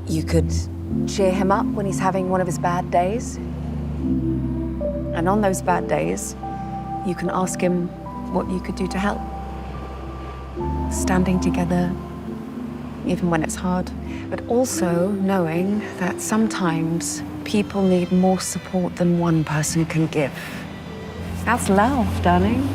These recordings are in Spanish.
You could cheer him up when he's having one of his bad days. And on those bad days, you can ask him what you could do to help. Standing together, even when it's hard. But also knowing that sometimes people need more support than one person can give. That's love, darling.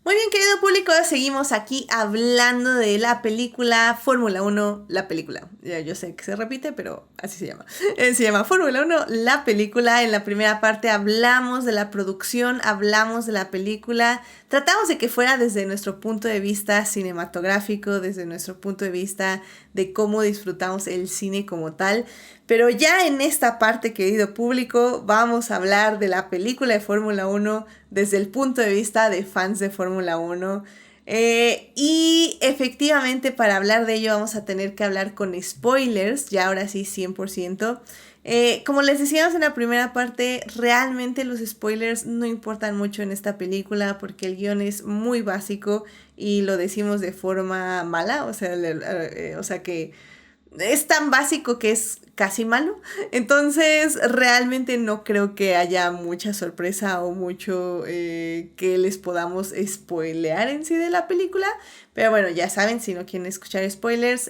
Muy bien, querido público, seguimos aquí hablando de la película Fórmula 1, la película. Ya, yo sé que se repite, pero así se llama. Se llama Fórmula 1, la película. En la primera parte hablamos de la producción, hablamos de la película. Tratamos de que fuera desde nuestro punto de vista cinematográfico, desde nuestro punto de vista de cómo disfrutamos el cine como tal. Pero ya en esta parte, querido público, vamos a hablar de la película de Fórmula 1 desde el punto de vista de fans de Fórmula 1. Y efectivamente para hablar de ello vamos a tener que hablar con spoilers, ya ahora sí 100%. Como les decíamos en la primera parte, realmente los spoilers no importan mucho en esta película porque el guión es muy básico y lo decimos de forma mala, o sea que es tan básico que es casi malo. Entonces realmente no creo que haya mucha sorpresa o mucho que les podamos spoilear en sí de la película. Pero bueno, ya saben, si no quieren escuchar spoilers,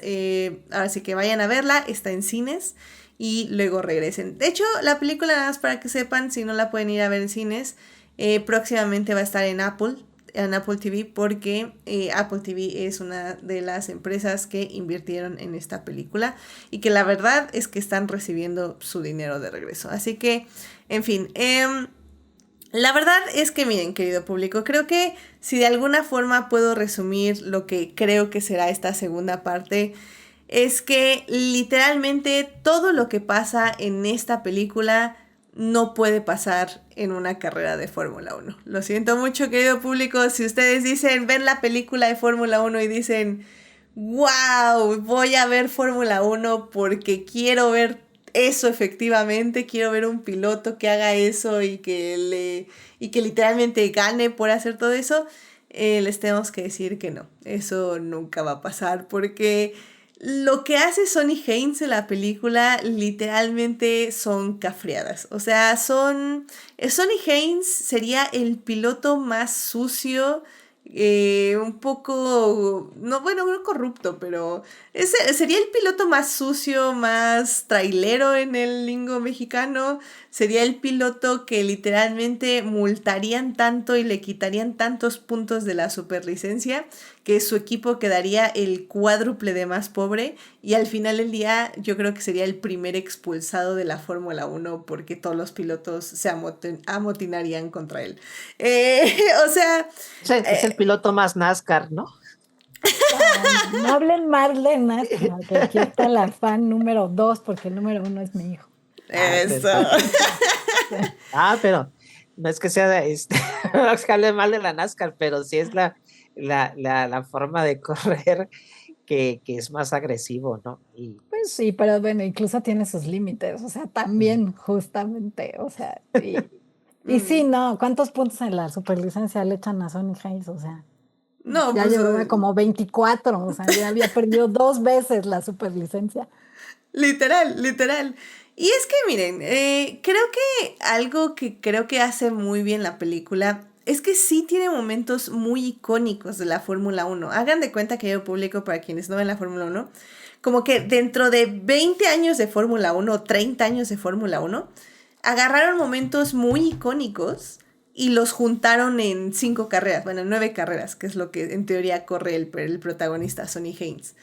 ahora sí que vayan a verla, está en cines y luego regresen. De hecho, la película, nada más para que sepan, si no la pueden ir a ver en cines, próximamente va a estar en Apple TV, porque Apple TV es una de las empresas que invirtieron en esta película y que la verdad es que están recibiendo su dinero de regreso. Así que, en fin, la verdad es que miren, querido público, creo que si de alguna forma puedo resumir lo que creo que será esta segunda parte, es que literalmente todo lo que pasa en esta película no puede pasar en una carrera de Fórmula 1. Lo siento mucho, querido público, si ustedes ven la película de Fórmula 1 y dicen, wow, voy a ver Fórmula 1 porque quiero ver eso efectivamente, quiero ver un piloto que haga eso y que literalmente gane por hacer todo eso, les tenemos que decir que no, eso nunca va a pasar porque lo que hace Sonny Haynes en la película literalmente son cafreadas. O sea, Sonny Haynes sería el piloto más sucio, un poco, no corrupto, pero sería el piloto más sucio, más trailero en el lingo mexicano. Sería el piloto que literalmente multarían tanto y le quitarían tantos puntos de la superlicencia que su equipo quedaría el cuádruple de más pobre y al final del día yo creo que sería el primer expulsado de la Fórmula 1 porque todos los pilotos se amotinarían contra él. O sea... Es el piloto más NASCAR, ¿no? No hablen mal de NASCAR, que aquí está la fan número 2 porque el número 1 es mi hijo. Eso. Pero no es que sea no es que hable mal de la NASCAR, pero sí es la forma de correr que es más agresivo, ¿no? Pues sí, pero bueno, incluso tiene sus límites, o sea, también justamente, o sea, y sí, no, ¿cuántos puntos en la superlicencia le echan a Sonny Haynes? O sea, no, ya pues, llevaba como 24, o sea, ya había perdido 2 veces la superlicencia. Literal. Y es que miren, creo que algo que creo que hace muy bien la película es que sí tiene momentos muy icónicos de la Fórmula 1. Hagan de cuenta que yo publico para quienes no ven la Fórmula 1, como que dentro de 20 años de Fórmula 1 o 30 años de Fórmula 1, agarraron momentos muy icónicos y los juntaron en 5 carreras, bueno, 9 carreras, que es lo que en teoría corre el protagonista, Sonny Haynes.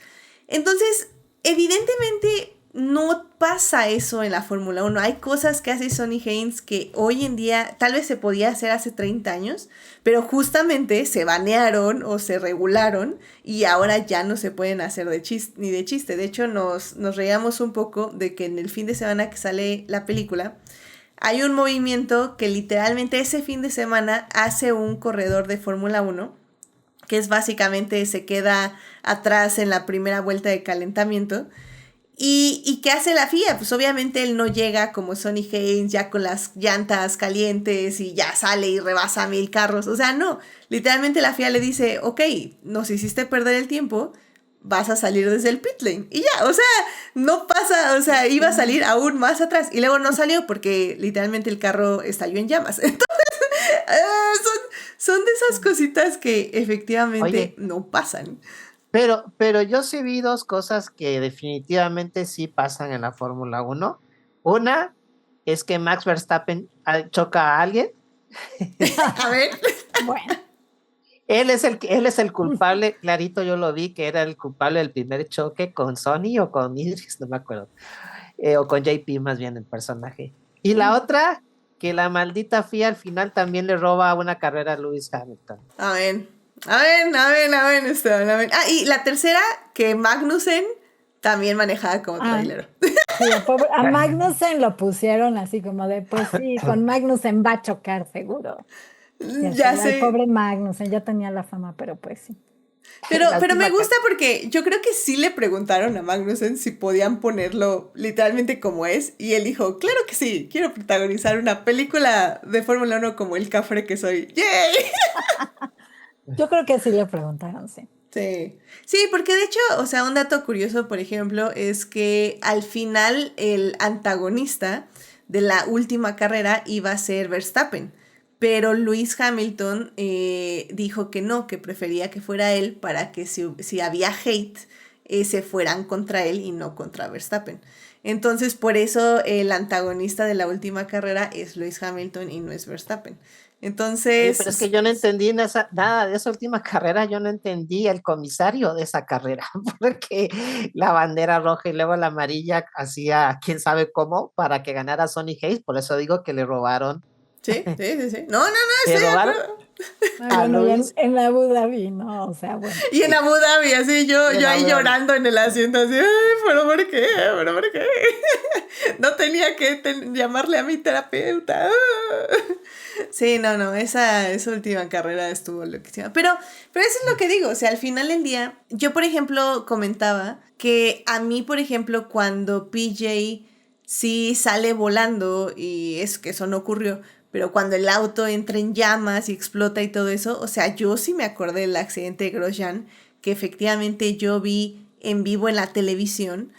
Entonces, evidentemente no pasa eso en la Fórmula 1. Hay cosas que hace Sonny Haynes que hoy en día tal vez se podía hacer hace 30 años, pero justamente se banearon o se regularon y ahora ya no se pueden hacer ni de chiste. De hecho, nos reíamos un poco de que en el fin de semana que sale la película, hay un movimiento que literalmente ese fin de semana hace un corredor de Fórmula 1, que es básicamente se queda atrás en la primera vuelta de calentamiento. ¿Y qué hace la FIA? Pues obviamente él no llega como Sonny Haynes ya con las llantas calientes y ya sale y rebasa 1000 carros. O sea, no. Literalmente la FIA le dice, ok, nos hiciste perder el tiempo, vas a salir desde el pit lane. Y ya, o sea, no pasa, o sea, iba a salir aún más atrás. Y luego no salió porque literalmente el carro estalló en llamas. Entonces, son de esas cositas que efectivamente Oye, no pasan. pero yo sí vi dos cosas que definitivamente sí pasan en la Fórmula 1. Una es que Max Verstappen choca a alguien. A ver. Bueno, Él es el culpable, clarito yo lo vi, que era el culpable del primer choque con Sony o con Idris, no me acuerdo. O con JP más bien el personaje. Y la otra, que la maldita FIA al final también le roba una carrera a Lewis Hamilton. Amén. Esteban, amén. Ah, y la tercera, que Magnussen también manejaba como trailero. sí, a Magnussen lo pusieron así como de, pues sí, con Magnussen va a chocar seguro. Y al Ya final, el sé. pobre Magnussen ya tenía la fama, pero pues sí. Pero Lástima me que- gusta porque yo creo que sí le preguntaron a Magnussen si podían ponerlo literalmente como es. Y él dijo, claro que sí, quiero protagonizar una película de Fórmula 1 como el cafre que soy. ¡Yay! Yo creo que sí le preguntaron, sí. Sí. Sí, porque de hecho, o sea, un dato curioso, por ejemplo, es que al final el antagonista de la última carrera iba a ser Verstappen. Pero Lewis Hamilton dijo que no, que prefería que fuera él para que si había hate, se fueran contra él y no contra Verstappen. Entonces, por eso el antagonista de la última carrera es Lewis Hamilton y no es Verstappen. Oye, Entonces, pero es que yo no entendí nada de esa última carrera, yo no entendí el comisario de esa carrera, porque la bandera roja y luego la amarilla hacía quién sabe cómo para que ganara Sonny Hayes, por eso digo que le robaron. sí. No, Le estoy de robaron acuerdo. Ay, a bueno, y Luis en Abu Dhabi, no, o sea, bueno. Y en Abu Dhabi, así yo en ahí Abu Dhabi. llorando en el asiento, así, ay, pero ¿por qué? ¿Pero por qué? No tenía que llamarle a mi terapeuta. Sí, no, esa última carrera estuvo loquísima. Pero eso es lo que digo, o sea, al final del día, yo por ejemplo comentaba que a mí, por ejemplo, cuando PJ sí sale volando, y es que eso no ocurrió, pero cuando el auto entra en llamas y explota y todo eso, o sea, yo sí me acordé del accidente de Grosjean, que efectivamente yo vi en vivo en la televisión,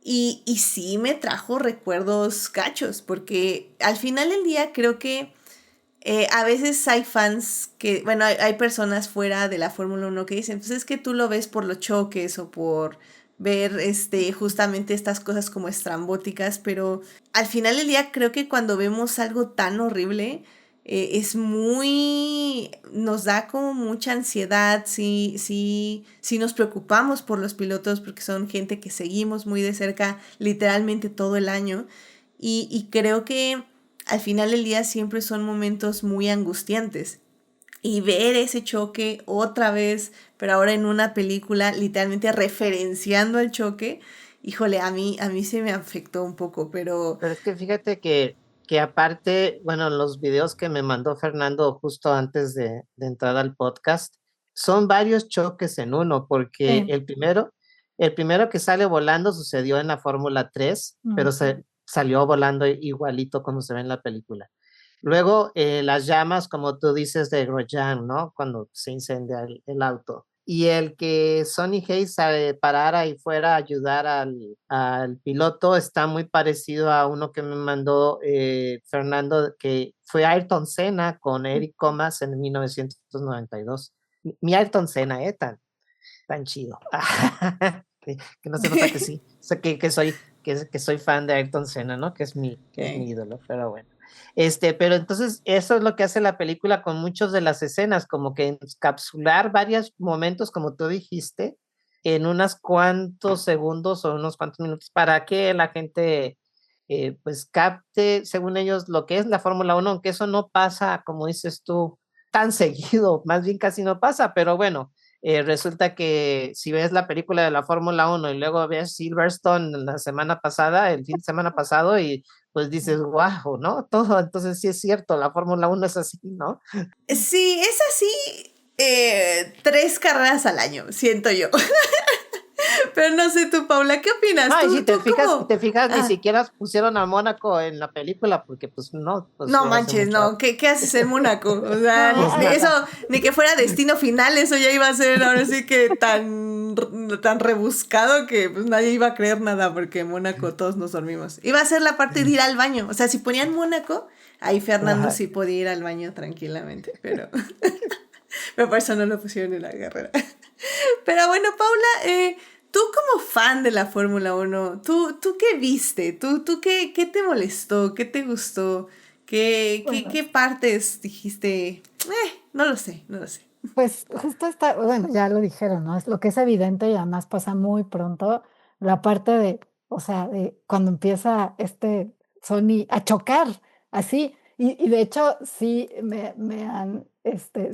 y sí me trajo recuerdos gachos, porque al final del día creo que a veces hay fans que, bueno, hay personas fuera de la Fórmula 1 que dicen, pues es que tú lo ves por los choques o por ver justamente estas cosas como estrambóticas, pero al final del día creo que cuando vemos algo tan horrible, nos da como mucha ansiedad, sí nos preocupamos por los pilotos porque son gente que seguimos muy de cerca literalmente todo el año, y creo que al final del día siempre son momentos muy angustiantes. Y ver ese choque otra vez, pero ahora en una película, literalmente referenciando el choque, híjole, a mí se me afectó un poco, pero Pero es que fíjate que aparte, bueno, los videos que me mandó Fernando justo antes de entrar al podcast, son varios choques en uno, porque Sí. el primero que sale volando sucedió en la Fórmula 3, pero Ujú. salió volando igualito como se ve en la película. Luego, las llamas, como tú dices, de Grosjean, ¿no? Cuando se incendia el auto. Y el que Sonny Hayes parara y fuera a ayudar al piloto está muy parecido a uno que me mandó Fernando, que fue Ayrton Senna con Eric Comas en 1992. Mi Ayrton Senna, tan chido. Que no se nota que sí, o sea, que soy fan de Ayrton Senna, ¿no? Que es mi ídolo, pero bueno. Pero entonces eso es lo que hace la película con muchas de las escenas, como que encapsular varios momentos, como tú dijiste, en unos cuantos segundos o unos cuantos minutos para que la gente pues capte, según ellos, lo que es la Fórmula 1, aunque eso no pasa, como dices tú, tan seguido, más bien casi no pasa, pero bueno, resulta que si ves la película de la Fórmula 1 y luego ves Silverstone la semana pasada, el fin de semana pasado, y pues dices, wow, ¿no? Todo, entonces sí es cierto, la Fórmula 1 es así, ¿no? sí, es así 3 carreras al año, siento yo. Pero no sé tú, Paula, ¿qué opinas? No, y ¿Tú, si te tú fijas, cómo? si te fijas, ni Ah, siquiera pusieron a Mónaco en la película, porque pues no, pues no hubiera sido manches, mucho. no. ¿Qué haces en Mónaco? O sea, Pues No, eso, nada. ni que fuera Destino Final, eso ya iba a ser ahora sí que tan rebuscado que pues nadie iba a creer nada, porque en Mónaco todos nos dormimos. Iba a ser la parte de ir al baño. O sea, si ponían Mónaco, ahí Fernando Ajá. sí podía ir al baño tranquilamente, pero por eso no lo pusieron en la carrera. Pero bueno, Paula, tú como fan de la Fórmula Uno, ¿tú qué viste? ¿Tú qué te molestó? ¿Qué te gustó? ¿Qué bueno, partes dijiste? No lo sé, no lo sé. pues justo está, bueno, ya lo dijeron, ¿no? Es lo que es evidente y además pasa muy pronto, la parte de, o sea, de cuando empieza Sony a chocar, así. Y de hecho, sí, me han,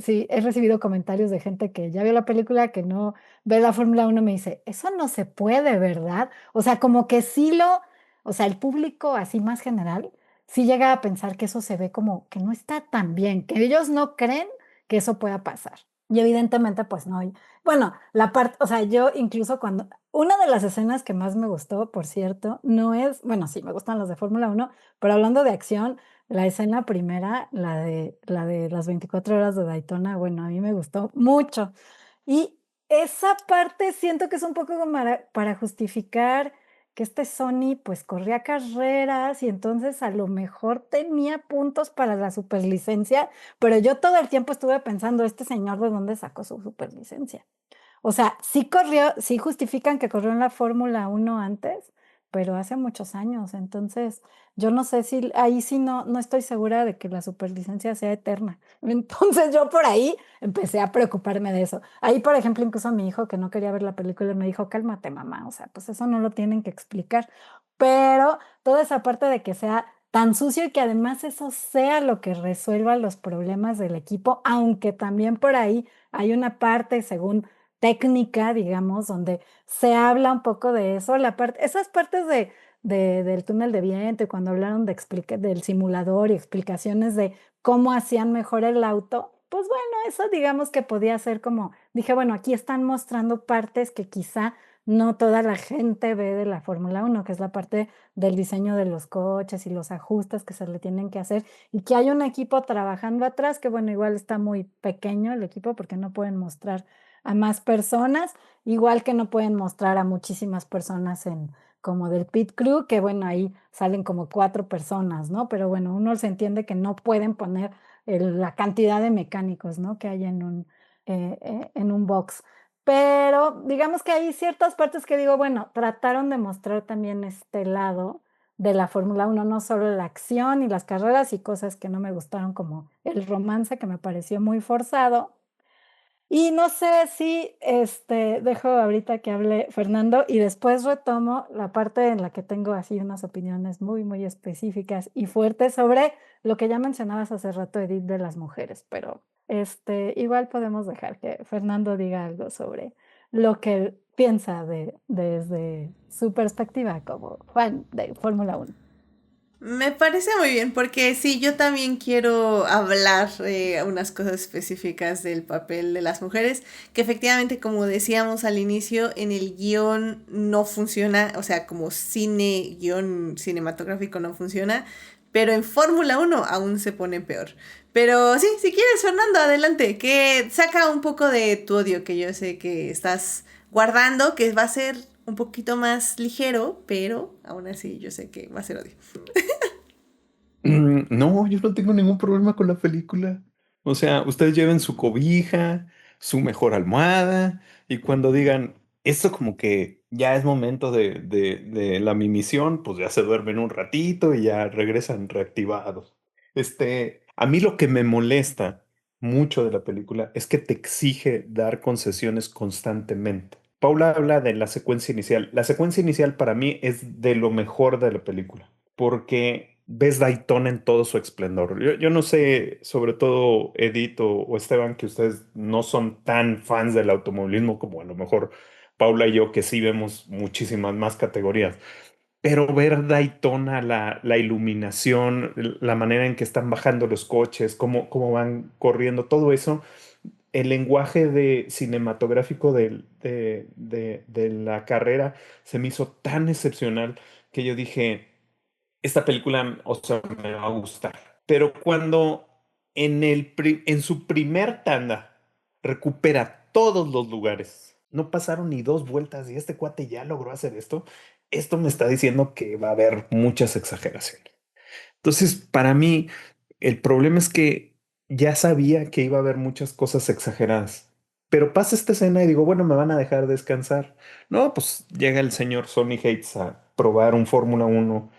sí, he recibido comentarios de gente que ya vio la película, que no ve la Fórmula Uno me dice, eso no se puede, ¿verdad? O sea, como que o sea, el público así más general, sí llega a pensar que eso se ve como que no está tan bien, que ellos no creen que eso pueda pasar. Y evidentemente, pues no. Bueno, la parte, o sea, yo incluso una de las escenas que más me gustó, por cierto, no es, bueno, sí, me gustan las de Fórmula Uno, pero hablando de acción, la escena primera, la de las 24 horas de Daytona, bueno, a mí me gustó mucho. Y esa parte siento que es un poco como para justificar que Sony pues corría carreras y entonces a lo mejor tenía puntos para la superlicencia, pero yo todo el tiempo estuve pensando, este señor de dónde sacó su superlicencia. O sea, sí corrió, sí justifican que corrió en la Fórmula Uno antes, pero hace muchos años. Entonces, yo no sé si ahí sí no estoy segura de que la superlicencia sea eterna. Entonces, yo por ahí empecé a preocuparme de eso. Ahí, por ejemplo, incluso mi hijo que no quería ver la película me dijo, cálmate, mamá. O sea, pues eso no lo tienen que explicar. Pero toda esa parte de que sea tan sucio y que además eso sea lo que resuelva los problemas del equipo, aunque también por ahí hay una parte, según técnica, digamos, donde se habla un poco de eso, esas partes del túnel de viento y cuando hablaron del simulador y explicaciones de cómo hacían mejor el auto, pues bueno, eso digamos que podía ser como, dije, bueno, aquí están mostrando partes que quizá no toda la gente ve de la Fórmula Uno, que es la parte del diseño de los coches y los ajustes que se le tienen que hacer y que hay un equipo trabajando atrás, que bueno, igual está muy pequeño el equipo porque no pueden mostrar a más personas, igual que no pueden mostrar a muchísimas personas como del pit crew, que bueno, ahí salen como 4 personas, ¿no? Pero bueno, uno se entiende que no pueden poner la cantidad de mecánicos, ¿no? Que hay en un box. Pero digamos que hay ciertas partes que digo, bueno, trataron de mostrar también este lado de la Fórmula Uno, no solo la acción y las carreras y cosas que no me gustaron, como el romance que me pareció muy forzado. Y no sé si dejo ahorita que hable Fernando y después retomo la parte en la que tengo así unas opiniones muy, muy específicas y fuertes sobre lo que ya mencionabas hace rato, Edith, de las mujeres, pero igual podemos dejar que Fernando diga algo sobre lo que él piensa desde su perspectiva como fan de Fórmula Uno. Me parece muy bien, porque sí, yo también quiero hablar unas cosas específicas del papel de las mujeres, que efectivamente, como decíamos al inicio, en el guión no funciona, o sea, como guión cinematográfico no funciona, pero en Fórmula Uno aún se pone peor. Pero sí, si quieres, Fernando, adelante, que saca un poco de tu odio, que yo sé que estás guardando, que va a ser un poquito más ligero, pero aún así yo sé que va a ser odio. No, yo no tengo ningún problema con la película. O sea, ustedes lleven su cobija, su mejor almohada, y cuando digan, esto como que ya es momento de la mimisión, pues ya se duermen un ratito y ya regresan reactivados. A mí lo que me molesta mucho de la película es que te exige dar concesiones constantemente. Paula habla de la secuencia inicial. La secuencia inicial para mí es de lo mejor de la película porque ves Daytona en todo su esplendor. Yo no sé, sobre todo Edith o Esteban, que ustedes no son tan fans del automovilismo como a lo mejor Paula y yo, que sí vemos muchísimas más categorías. Pero ver Daytona, la iluminación, la manera en que están bajando los coches, cómo van corriendo, todo eso el lenguaje cinematográfico de la carrera se me hizo tan excepcional que yo dije, esta película, o sea, me va a gustar. Pero cuando en su primer tanda recupera todos los lugares, no pasaron ni dos vueltas y este cuate ya logró hacer esto me está diciendo que va a haber muchas exageraciones. Entonces, para mí, el problema es que ya sabía que iba a haber muchas cosas exageradas. Pero pasa esta escena y digo, bueno, me van a dejar descansar. No, pues llega el señor Sonny Hates a probar un Fórmula 1,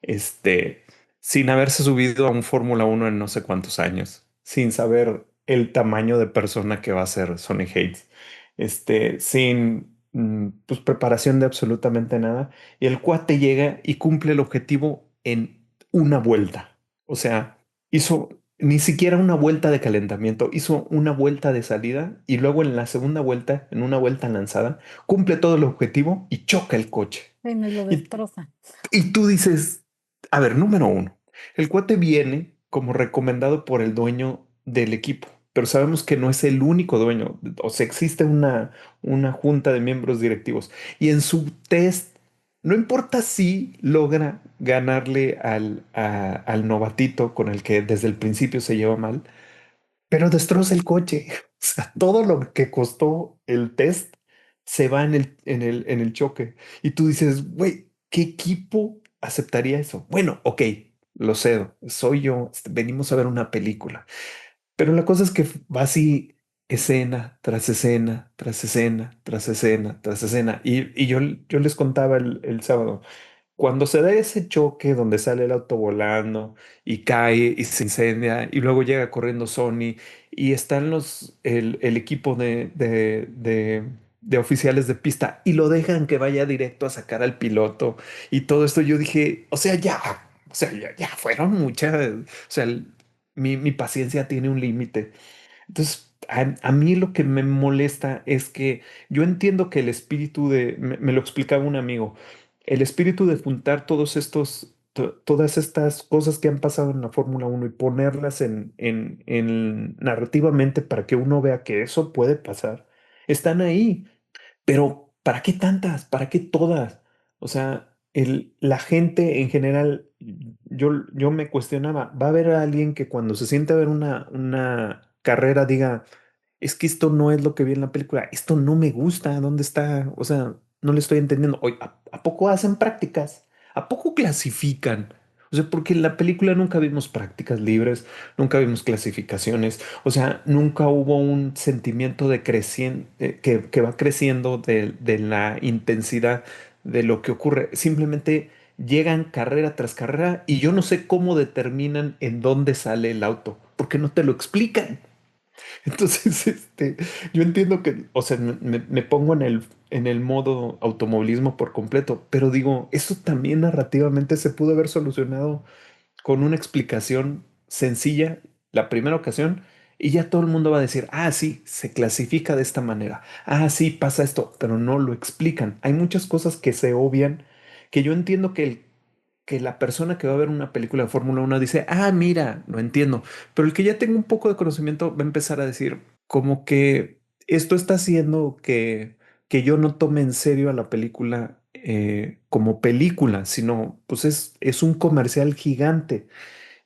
este, sin haberse subido a un Fórmula 1 en no sé cuántos años, sin saber el tamaño de persona que va a ser Sonny Hates, sin pues, preparación de absolutamente nada. Y el cuate llega y cumple el objetivo en una vuelta. O sea, hizo ni siquiera una vuelta de calentamiento, hizo una vuelta de salida y luego en la segunda vuelta, en una vuelta lanzada, cumple todo el objetivo y choca el coche. Sí, no, y lo Y, destroza. y tú dices, a ver, número uno, el cuate viene como recomendado por el dueño del equipo, pero sabemos que no es el único dueño, o sea, existe una junta de miembros directivos y en su test, no importa si logra ganarle al novatito con el que desde el principio se lleva mal, pero destroza el coche. O sea, todo lo que costó el test se va en el choque. Y tú dices, güey, ¿qué equipo aceptaría eso? Bueno, ok, lo cedo, soy yo, venimos a ver una película. Pero la cosa es que va así escena tras escena, tras escena, tras escena, tras escena. Y yo les contaba el sábado. Cuando se da ese choque donde sale el auto volando y cae y se incendia y luego llega corriendo Sony y están el equipo de oficiales de pista y lo dejan que vaya directo a sacar al piloto y todo esto, yo dije, o sea, ya fueron muchas, o sea, mi paciencia tiene un límite. Entonces, a mí lo que me molesta es que yo entiendo que el espíritu me lo explicaba un amigo, el espíritu de juntar todas estas cosas que han pasado en la Fórmula 1 y ponerlas en narrativamente para que uno vea que eso puede pasar, están ahí. Pero ¿para qué tantas? ¿Para qué todas? O sea, la gente en general, yo me cuestionaba, ¿va a haber alguien que cuando se siente a ver una carrera diga, es que esto no es lo que vi en la película, esto no me gusta, ¿dónde está? O sea, no le estoy entendiendo. Oye, ¿a poco hacen prácticas? ¿A poco clasifican? O sea, porque en la película nunca vimos prácticas libres, nunca vimos clasificaciones. O sea, nunca hubo un sentimiento de creciente, que va creciendo de la intensidad de lo que ocurre. Simplemente llegan carrera tras carrera y yo no sé cómo determinan en dónde sale el auto, porque no te lo explican. Entonces, yo entiendo que, o sea, me pongo en el modo automovilismo por completo, pero digo, eso también narrativamente se pudo haber solucionado con una explicación sencilla la primera ocasión y ya todo el mundo va a decir, ah, sí, se clasifica de esta manera, ah, sí, pasa esto, pero no lo explican. Hay muchas cosas que se obvian, que yo entiendo que la persona que va a ver una película de Fórmula 1 dice, ah, mira, lo entiendo, pero el que ya tenga un poco de conocimiento va a empezar a decir, como que esto está haciendo que yo no tome en serio a la película como película, sino pues es un comercial gigante.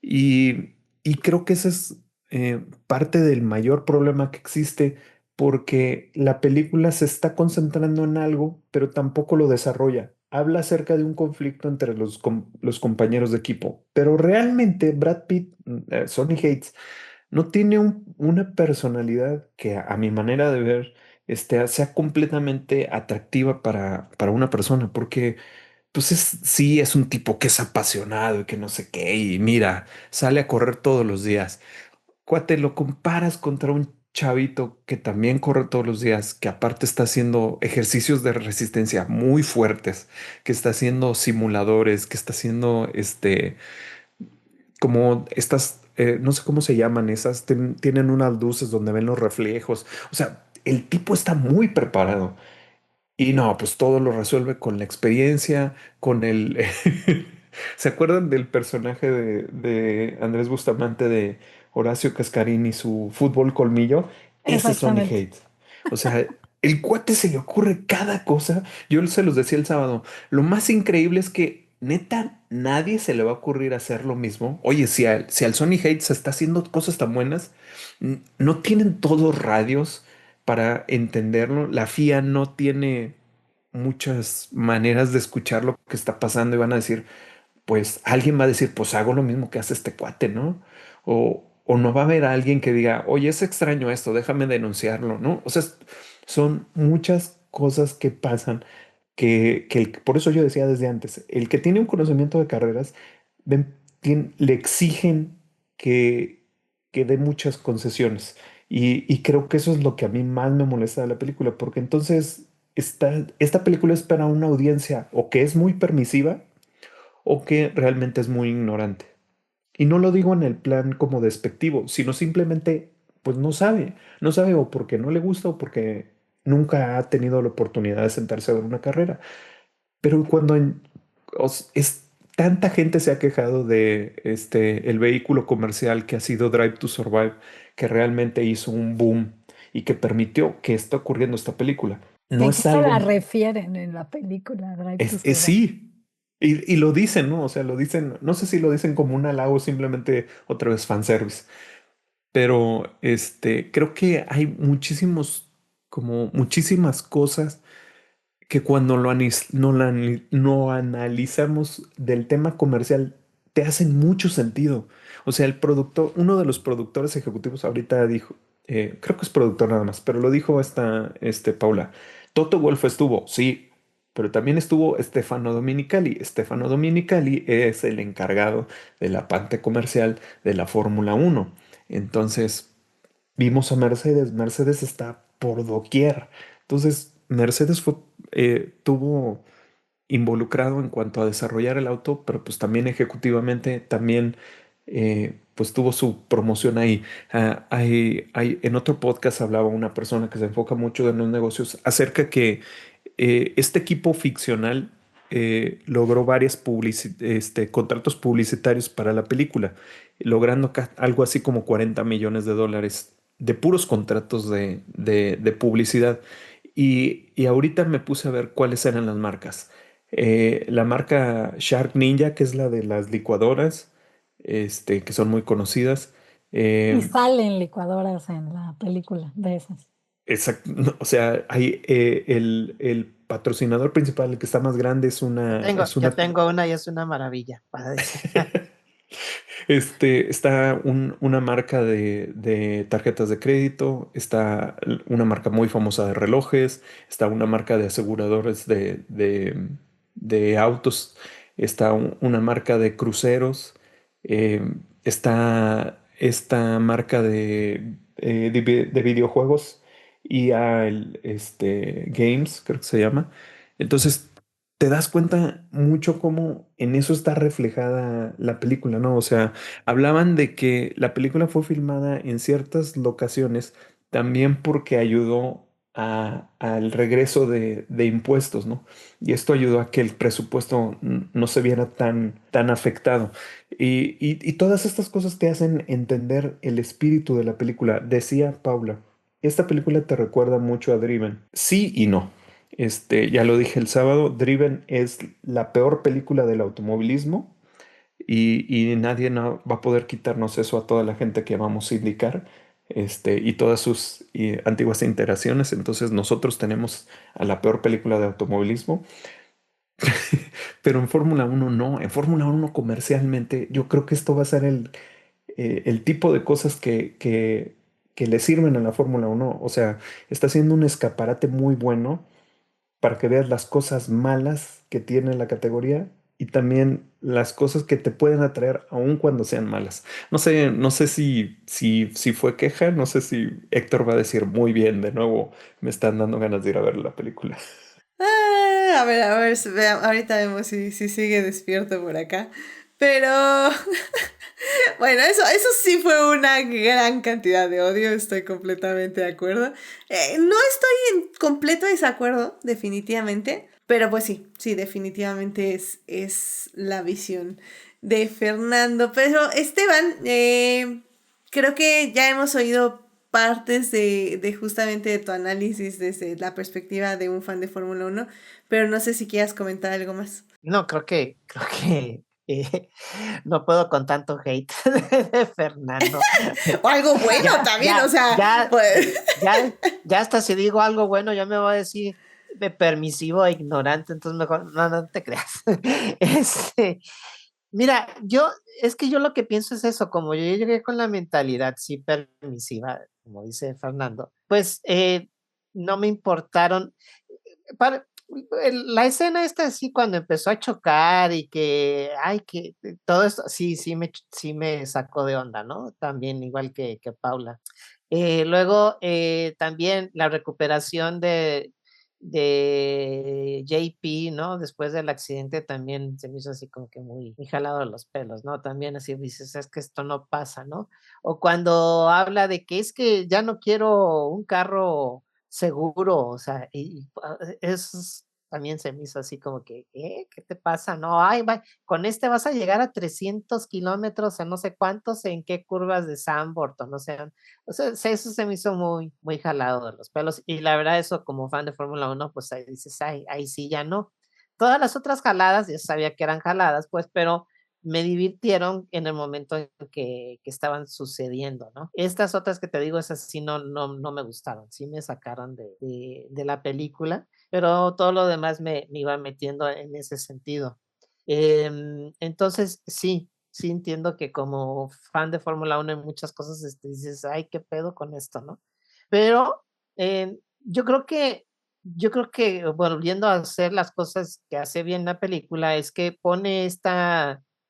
Y creo que ese es parte del mayor problema que existe porque la película se está concentrando en algo, pero tampoco lo desarrolla. Habla acerca de un conflicto entre los compañeros de equipo, pero realmente Brad Pitt, Sonny Hates, no tiene una personalidad que a mi manera de ver sea completamente atractiva para una persona, porque pues sí, es un tipo que es apasionado y que no sé qué, y mira, sale a correr todos los días. Cuate, lo comparas contra un chavito que también corre todos los días, que aparte está haciendo ejercicios de resistencia muy fuertes, que está haciendo simuladores, que está haciendo como estas, no sé cómo se llaman esas, tienen unas luces donde ven los reflejos. O sea, el tipo está muy preparado. Y no, pues todo lo resuelve con la experiencia, con el... ¿Se acuerdan del personaje de Andrés Bustamante de Horacio Cascarín y su fútbol colmillo? Ese es Sonny Exactamente. Hayes. O sea, el cuate se le ocurre cada cosa. Yo se los decía el sábado. Lo más increíble es que neta nadie se le va a ocurrir hacer lo mismo. Oye, si al Sonny Hayes está haciendo cosas tan buenas, no tienen todos radios para entenderlo. La FIA no tiene muchas maneras de escuchar lo que está pasando y van a decir, pues alguien va a decir, pues hago lo mismo que hace este cuate, ¿no? O no va a haber alguien que diga, oye, es extraño esto, déjame denunciarlo, ¿no? O sea, son muchas cosas que pasan por eso yo decía desde antes, el que tiene un conocimiento de carreras, le exigen que, que dé muchas concesiones. Y creo que eso es lo que a mí más me molesta de la película, porque entonces esta película es para una audiencia o que es muy permisiva, o que realmente es muy ignorante. Y no lo digo en el plan como despectivo, sino simplemente, pues no sabe o porque no le gusta o porque nunca ha tenido la oportunidad de sentarse a ver una carrera. Pero tanta gente se ha quejado de el vehículo comercial que ha sido Drive to Survive, que realmente hizo un boom y que permitió que esté ocurriendo esta película. Que No es incluso la algo, refieren en la película Drive to es Survive. sí. Y lo dicen, ¿no? O sea, lo dicen, no sé si lo dicen como un halago o simplemente otra vez fanservice, pero creo que hay como muchísimas cosas que cuando no analizamos del tema comercial, te hacen mucho sentido. O sea, uno de los productores ejecutivos ahorita dijo, creo que es productor nada más, pero lo dijo Paula. Toto Wolff estuvo, sí, pero también estuvo Stefano Domenicali. Stefano Domenicali es el encargado de la parte comercial de la Fórmula 1. Entonces, vimos a Mercedes. Mercedes está por doquier. Entonces, Mercedes tuvo involucrado en cuanto a desarrollar el auto, pero pues también ejecutivamente, también pues tuvo su promoción ahí. En otro podcast hablaba una persona que se enfoca mucho en los negocios acerca que este equipo ficcional logró varios contratos publicitarios para la película, logrando algo así como 40 millones de dólares de puros contratos de publicidad. Y ahorita me puse a ver cuáles eran las marcas. La marca Shark Ninja, que es la de las licuadoras, que son muy conocidas. Y Eh, salen licuadoras en la película de esas. Exacto, no, o sea, hay el patrocinador principal, el que está más grande, es Yo tengo una y es una maravilla, para decir. está una marca de tarjetas de crédito, está una marca muy famosa de relojes, está una marca de aseguradores de autos, está una marca de cruceros, eh, está esta marca de videojuegos, Games, creo que se llama. Entonces, te das cuenta mucho cómo en eso está reflejada la película, ¿no? O sea, hablaban de que la película fue filmada en ciertas locaciones también porque ayudó al regreso de impuestos, ¿no? Y esto ayudó a que el presupuesto no se viera tan afectado. Y todas estas cosas te hacen entender el espíritu de la película. Decía Paula, esta película te recuerda mucho a Driven. Sí y no. Ya lo dije el sábado, Driven es la peor película del automovilismo y nadie no va a poder quitarnos eso a toda la gente que vamos a indicar, y todas sus antiguas interacciones. Entonces nosotros tenemos a la peor película de automovilismo, pero en Fórmula 1 no. En Fórmula 1 comercialmente yo creo que esto va a ser el tipo de cosas que le sirven a la Fórmula 1. O sea, está siendo un escaparate muy bueno para que veas las cosas malas que tiene la categoría y también las cosas que te pueden atraer aun cuando sean malas. No sé si fue queja, no sé si Héctor va a decir muy bien, de nuevo me están dando ganas de ir a ver la película. A ver, ahorita vemos si sigue despierto por acá. Pero bueno, eso sí fue una gran cantidad de odio, estoy completamente de acuerdo. No estoy en completo desacuerdo, definitivamente, pero pues sí, definitivamente es la visión de Fernando. Pero Esteban, creo que ya hemos oído partes de justamente de tu análisis desde la perspectiva de un fan de Fórmula 1, pero no sé si quieras comentar algo más. No, creo que no puedo con tanto hate de Fernando. O algo bueno Ya, también, ya, o sea, ya, pues... ya hasta si digo algo bueno, ya me voy a decir de permisivo e ignorante, entonces mejor, no te creas. Mira, es que yo lo que pienso es eso, como yo llegué con la mentalidad sí permisiva, como dice Fernando, pues no me importaron. Para, la escena esta así cuando empezó a chocar y que todo esto, sí me sacó de onda, ¿no? También igual que Paula. Luego también la recuperación de JP, ¿no? Después del accidente también se me hizo así como que muy jalado de los pelos, ¿no? También así dices, es que esto no pasa, ¿no? O cuando habla de que es que ya no quiero un carro seguro, o sea, eso también se me hizo así como que, ¿qué te pasa? No, ay, con este vas a llegar a 300 kilómetros en no sé cuántos, en qué curvas de Zandvoort, o sea, eso se me hizo muy, muy jalado de los pelos, y la verdad eso como fan de Fórmula 1, pues ahí dices, ahí sí ya no. Todas las otras jaladas, yo sabía que eran jaladas, pues, pero me divirtieron en el momento en que estaban sucediendo, ¿no? Estas otras que te digo, esas sí no me gustaron, sí me sacaron de la película, pero todo lo demás me iba metiendo en ese sentido. Entonces, sí entiendo que como fan de Fórmula 1 en muchas cosas dices, ay, qué pedo con esto, ¿no? Pero yo creo que volviendo a hacer las cosas que hace bien la película, es que pone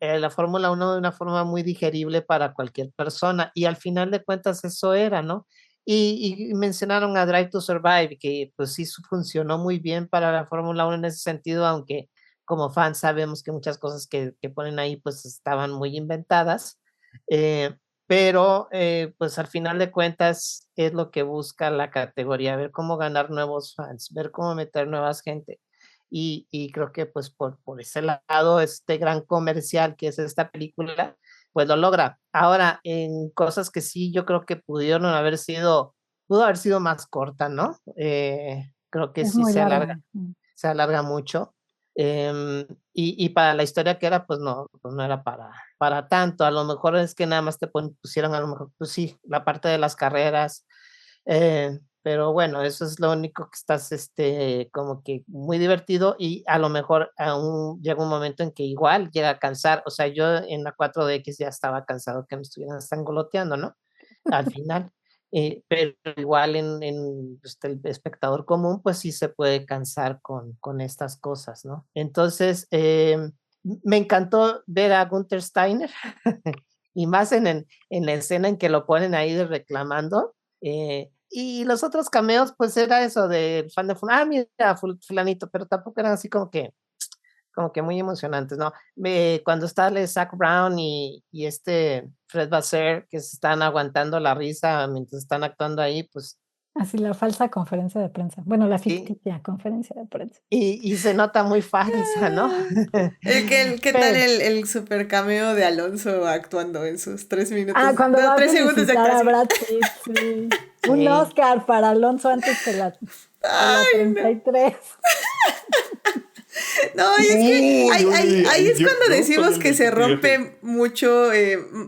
la Fórmula 1 de una forma muy digerible para cualquier persona, y al final de cuentas eso era, ¿no? Y mencionaron a Drive to Survive, que pues sí funcionó muy bien para la Fórmula 1 en ese sentido, aunque como fans sabemos que muchas cosas que ponen ahí pues estaban muy inventadas, eh, pero pues al final de cuentas es lo que busca la categoría, ver cómo ganar nuevos fans, ver cómo meter nuevas gente. Y creo que pues por ese lado, este gran comercial que es esta película, pues lo logra. Ahora, en cosas que sí yo creo que pudo haber sido más corta, ¿no? Creo que Es sí muy larga. se alarga mucho. Y para la historia que era, pues no era para tanto. A lo mejor es que nada más pusieron, a lo mejor, pues sí, la parte de las carreras. Pero bueno, eso es lo único que estás, como que muy divertido, y a lo mejor aún llega un momento en que igual llega a cansar. O sea, yo en la 4DX ya estaba cansado que me estuvieran estangoloteando, ¿no? Al final. Pero igual pues, el espectador común, pues sí se puede cansar con estas cosas, ¿no? Entonces, me encantó ver a Gunther Steiner y más en la escena en que lo ponen ahí de reclamando. Y los otros cameos, pues era eso del fan de mira, fulanito, pero tampoco eran así como que muy emocionantes, ¿no? Cuando está Zach Brown y Fred Vasseur, que se están aguantando la risa mientras están actuando ahí, pues Así la falsa conferencia de prensa. Bueno, la sí, ficticia conferencia de prensa. y se nota muy falsa, ¿no? ¿Qué tal Pero, el super cameo de Alonso actuando en sus 3 minutos? Cuando va a 3 segundos de felicitar a actuación. Brad Pitt, sí. Un Oscar para Alonso antes que la Ay, no. 33. No, y es que ahí es cuando yo decimos soy el que se 27. rompe mucho,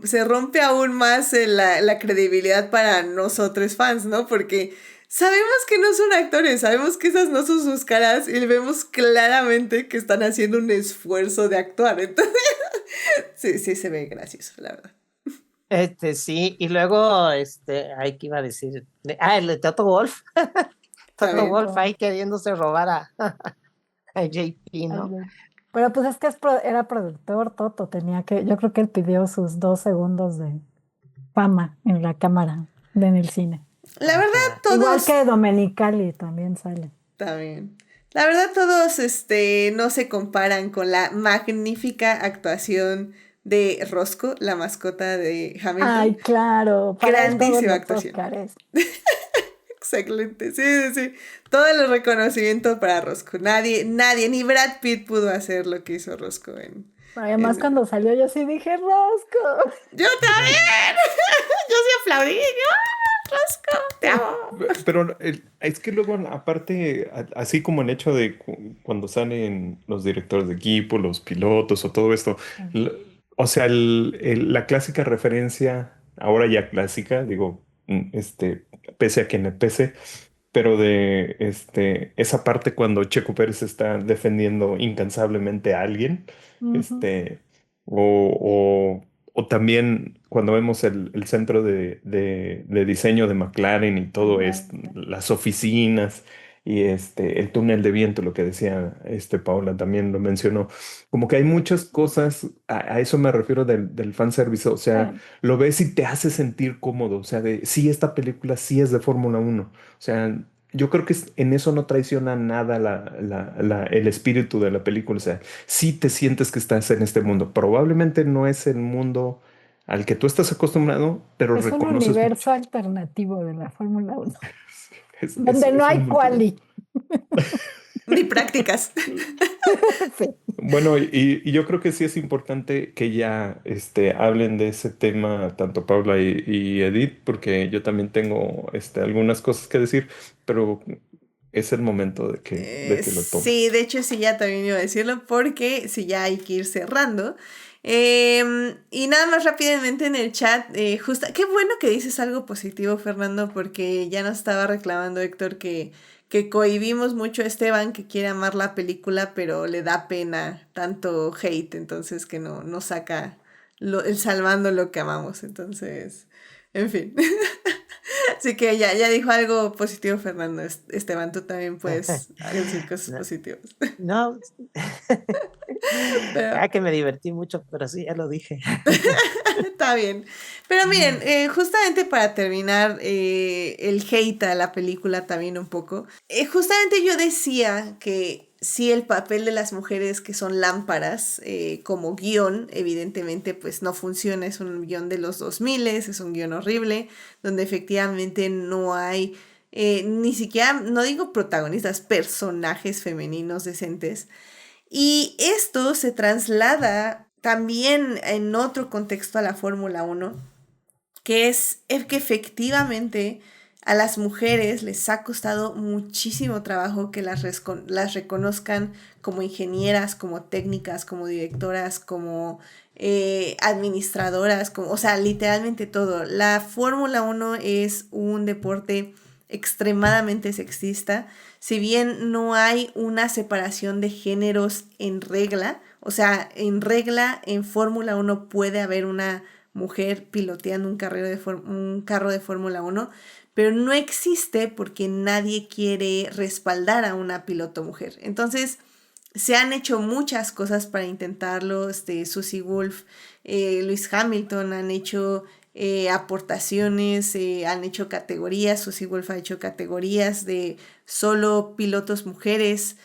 se rompe aún más la credibilidad para nosotros fans, ¿no? Porque sabemos que no son actores, sabemos que esas no son sus caras y vemos claramente que están haciendo un esfuerzo de actuar. Entonces, sí se ve gracioso, la verdad. sí, y luego, ay, ¿qué iba a decir? El de Toto Wolff. Toto También. Wolff ahí queriéndose robar a JP, ¿no? Pero pues es que era productor, Toto, yo creo que él pidió sus 2 segundos de fama en la cámara en el cine. La verdad, Igual todos que Domenicali también sale. también. La verdad, todos no se comparan con la magnífica actuación de Roscoe, la mascota de Hamilton. Ay, claro, para él todos Grandísima los actuación. Óscares. Excelente, sí. Todo el reconocimiento para Roscoe. Nadie, ni Brad Pitt pudo hacer lo que hizo Roscoe Además, cuando salió yo sí dije, Roscoe. ¡Yo también! Yo sí aplaudí. Roscoe, te amo. Pero es que luego, aparte, así como el hecho de cuando salen los directores de equipo, los pilotos o todo esto, l- o sea, la clásica referencia, ahora ya clásica, digo, pese a quien le pese, pero de esa parte cuando Checo Pérez está defendiendo incansablemente a alguien, Ujú. este, o, o también cuando vemos el centro de diseño de McLaren y todo esto, Ándale. las oficinas y el túnel de viento, lo que decía Paula también lo mencionó, como que hay muchas cosas, a eso me refiero del fanservice, o sea, lo ves y te hace sentir cómodo, o sea, sí, esta película sí es de Fórmula 1, o sea, yo creo que en eso no traiciona nada el espíritu de la película, o sea, sí te sientes que estás en este mundo. Probablemente no es el mundo al que tú estás acostumbrado, pero Es un reconoces mucho. universo alternativo de la Fórmula 1, Es, donde no es hay un multiverso. quali. Ni prácticas. Sí. Bueno, y yo creo que sí es importante que ya hablen de ese tema, tanto Paula y Edith, porque yo también tengo algunas cosas que decir, pero es el momento de que lo tomen. Sí, de hecho sí, ya también iba a decirlo porque sí, ya hay que ir cerrando. Y nada más rápidamente en el chat, qué bueno que dices algo positivo, Fernando, porque ya nos estaba reclamando Héctor que cohibimos mucho a Esteban, que quiere amar la película, pero le da pena tanto hate, entonces que no saca el salvando lo que amamos, entonces, en fin. Así que ya dijo algo positivo, Fernando. Esteban, tú también puedes decir cosas No, positivas. no, Pero que me divertí mucho, pero sí, ya lo dije. está bien. Pero miren, justamente para terminar el hate a la película también un poco, justamente yo decía que sí el papel de las mujeres que son lámparas como guión, evidentemente pues no funciona, es un guión de los 2000, es un guión horrible, donde efectivamente no hay ni siquiera, no digo protagonistas, personajes femeninos decentes. Y esto se traslada también en otro contexto a la Fórmula 1, que es el que efectivamente a las mujeres les ha costado muchísimo trabajo que las reconozcan como ingenieras, como técnicas, como directoras, como administradoras, o sea, literalmente todo. La Fórmula 1 es un deporte extremadamente sexista, si bien no hay una separación de géneros en regla, o sea, en regla en Fórmula 1 puede haber una mujer piloteando un carro de Fórmula 1, pero no existe porque nadie quiere respaldar a una piloto mujer. Entonces, se han hecho muchas cosas para intentarlo. Susie Wolf, Lewis Hamilton han hecho aportaciones, han hecho categorías. Susie Wolf ha hecho categorías de solo pilotos mujeres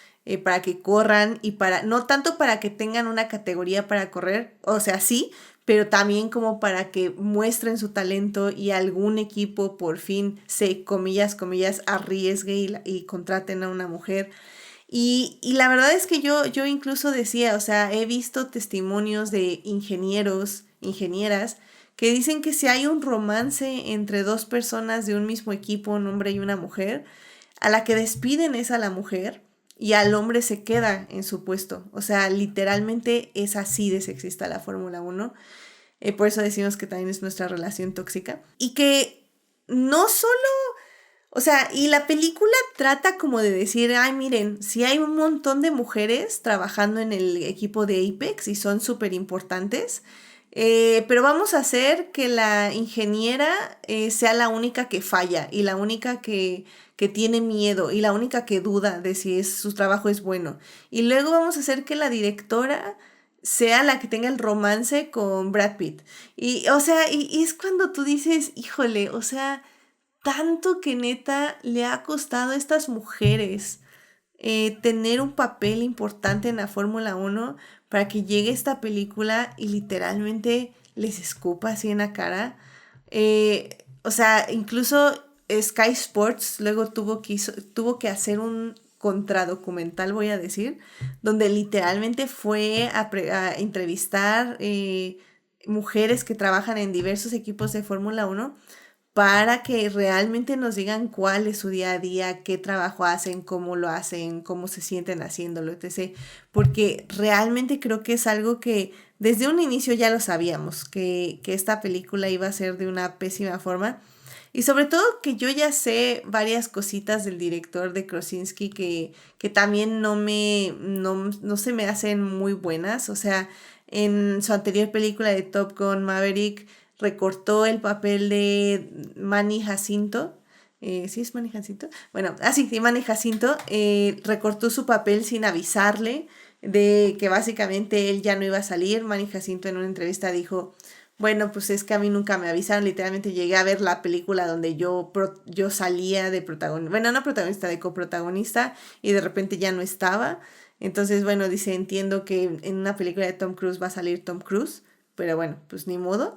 para que corran y no tanto para que tengan una categoría para correr, o sea, sí, pero también como para que muestren su talento y algún equipo por fin comillas, arriesgue y contraten a una mujer. Y la verdad es que yo incluso decía, o sea, he visto testimonios de ingenieros, ingenieras, que dicen que si hay un romance entre dos personas de un mismo equipo, un hombre y una mujer, a la que despiden es a la mujer y al hombre se queda en su puesto. O sea, literalmente es así de sexista la Fórmula 1. Por eso decimos que también es nuestra relación tóxica. Y que no solo, o sea, y la película trata como de decir, ay, miren, si hay un montón de mujeres trabajando en el equipo de Apex y son súper importantes, pero vamos a hacer que la ingeniera sea la única que falla y la única que tiene miedo y la única que duda de si su trabajo es bueno. Y luego vamos a hacer que la directora sea la que tenga el romance con Brad Pitt. Y, o sea, y es cuando tú dices, híjole, o sea, tanto que neta le ha costado a estas mujeres tener un papel importante en la Fórmula 1 para que llegue esta película y literalmente les escupa así en la cara. O sea, incluso Sky Sports luego tuvo que hacer un contradocumental, voy a decir, donde literalmente fue a entrevistar mujeres que trabajan en diversos equipos de Fórmula 1 para que realmente nos digan cuál es su día a día, qué trabajo hacen, cómo se sienten haciéndolo, etc. Porque realmente creo que es algo que desde un inicio ya lo sabíamos, que esta película iba a ser de una pésima forma. Y sobre todo que yo ya sé varias cositas del director de Krasinski que también no se me hacen muy buenas. O sea, en su anterior película de Top Gun Maverick recortó el papel de Manny Jacinto. ¿Sí es Manny Jacinto? Bueno, sí, Manny Jacinto recortó su papel sin avisarle de que básicamente él ya no iba a salir. Manny Jacinto en una entrevista dijo, bueno, pues es que a mí nunca me avisaron, literalmente llegué a ver la película donde yo salía de protagonista, bueno, no protagonista, de coprotagonista, y de repente ya no estaba. Entonces, bueno, dice, entiendo que en una película de Tom Cruise va a salir Tom Cruise, pero bueno, pues ni modo.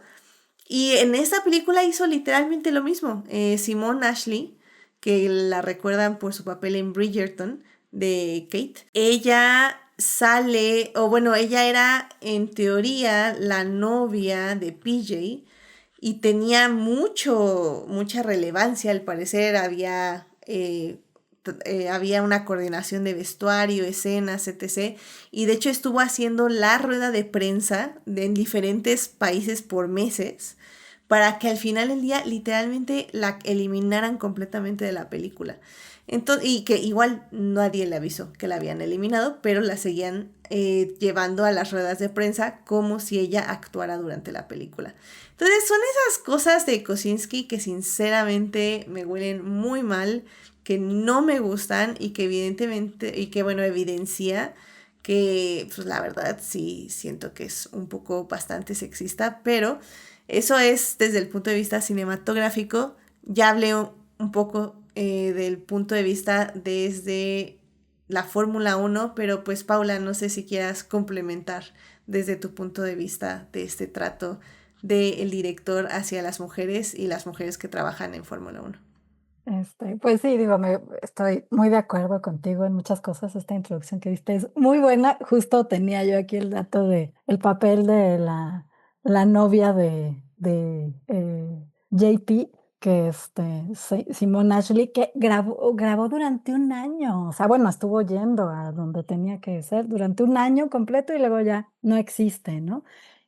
Y en esta película hizo literalmente lo mismo. Simone Ashley, que la recuerdan por su papel en Bridgerton de Kate, ella sale, o bueno, ella era en teoría la novia de PJ y tenía mucha relevancia. Al parecer había una coordinación de vestuario, escenas, etc. Y de hecho estuvo haciendo la rueda de prensa en diferentes países por meses para que al final del día literalmente la eliminaran completamente de la película. Entonces, y que igual nadie le avisó que la habían eliminado, pero la seguían llevando a las ruedas de prensa como si ella actuara durante la película. Entonces son esas cosas de Kosinski que sinceramente me huelen muy mal, que no me gustan y que evidentemente, y que bueno, evidencia que pues la verdad sí siento que es un poco bastante sexista, pero eso es desde el punto de vista cinematográfico. Ya hablé un poco del punto de vista desde la Fórmula 1, pero pues Paula, no sé si quieras complementar desde tu punto de vista de este trato del director hacia las mujeres y las mujeres que trabajan en Fórmula 1. Pues sí, digo, estoy muy de acuerdo contigo en muchas cosas. Esta introducción que diste es muy buena. Justo tenía yo aquí el dato de el papel de la novia de JP, que Simone Ashley, que grabó durante un año. O sea, bueno, estuvo yendo a donde tenía que ser durante un año completo y luego ya no existe, ¿no?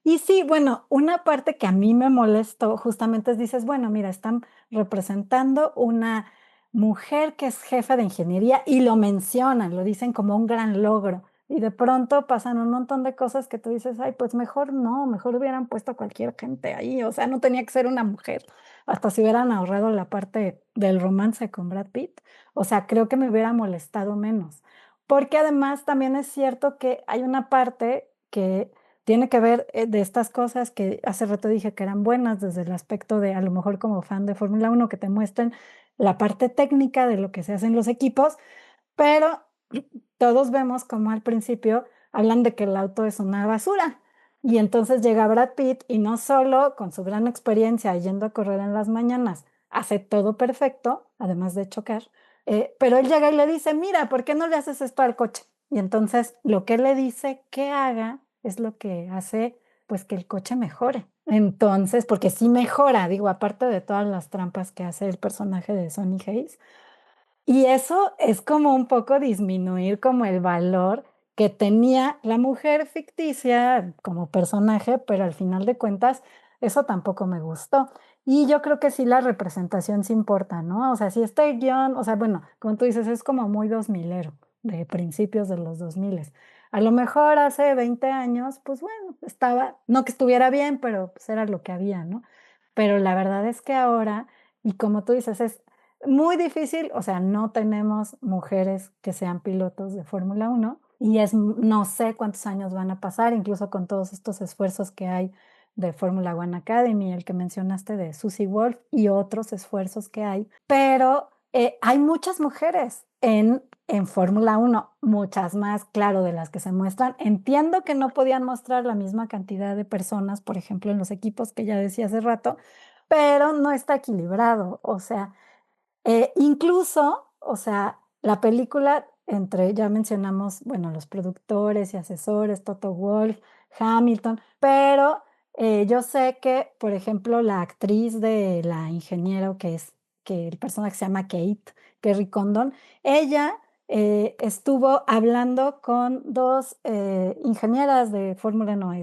Y sí, bueno, una parte que a mí me molestó justamente es, dices, bueno, mira, están representando una mujer que es jefa de ingeniería y lo mencionan, lo dicen como un gran logro. Y de pronto pasan un montón de cosas que tú dices, ay, pues mejor no, mejor hubieran puesto a cualquier gente ahí, o sea, no tenía que ser una mujer, hasta si hubieran ahorrado la parte del romance con Brad Pitt, o sea, creo que me hubiera molestado menos, porque además también es cierto que hay una parte que tiene que ver de estas cosas que hace rato dije que eran buenas desde el aspecto de a lo mejor como fan de Fórmula 1 que te muestran la parte técnica de lo que se hace en los equipos, pero todos vemos como al principio hablan de que el auto es una basura. Y entonces llega Brad Pitt y no solo con su gran experiencia yendo a correr en las mañanas, hace todo perfecto, además de chocar, pero él llega y le dice, mira, ¿por qué no le haces esto al coche? Y entonces lo que él le dice que haga es lo que hace pues que el coche mejore. Entonces, porque sí mejora, digo, aparte de todas las trampas que hace el personaje de Sonny Hayes, y eso es como un poco disminuir como el valor que tenía la mujer ficticia como personaje, pero al final de cuentas eso tampoco me gustó. Y yo creo que sí la representación sí importa, ¿no? O sea, si este guión, o sea, bueno, como tú dices, es como muy 2000ero, de principios de los 2000. A lo mejor hace 20 años, pues bueno, estaba, no que estuviera bien, pero pues era lo que había, ¿no? Pero la verdad es que ahora, y como tú dices, es muy difícil, o sea, no tenemos mujeres que sean pilotos de Fórmula 1 y no sé cuántos años van a pasar, incluso con todos estos esfuerzos que hay de Fórmula One Academy, el que mencionaste de Susie Wolf y otros esfuerzos que hay, pero hay muchas mujeres en Fórmula 1, muchas más, claro, de las que se muestran. Entiendo que no podían mostrar la misma cantidad de personas, por ejemplo, en los equipos que ya decía hace rato, pero no está equilibrado, o sea, incluso, o sea, la película ya mencionamos, bueno, los productores y asesores, Toto Wolff, Hamilton, pero Yo sé que, por ejemplo, la actriz de la ingeniero que el personaje se llama Kate, Kerry Condon, ella estuvo hablando con dos ingenieras de Fórmula 1,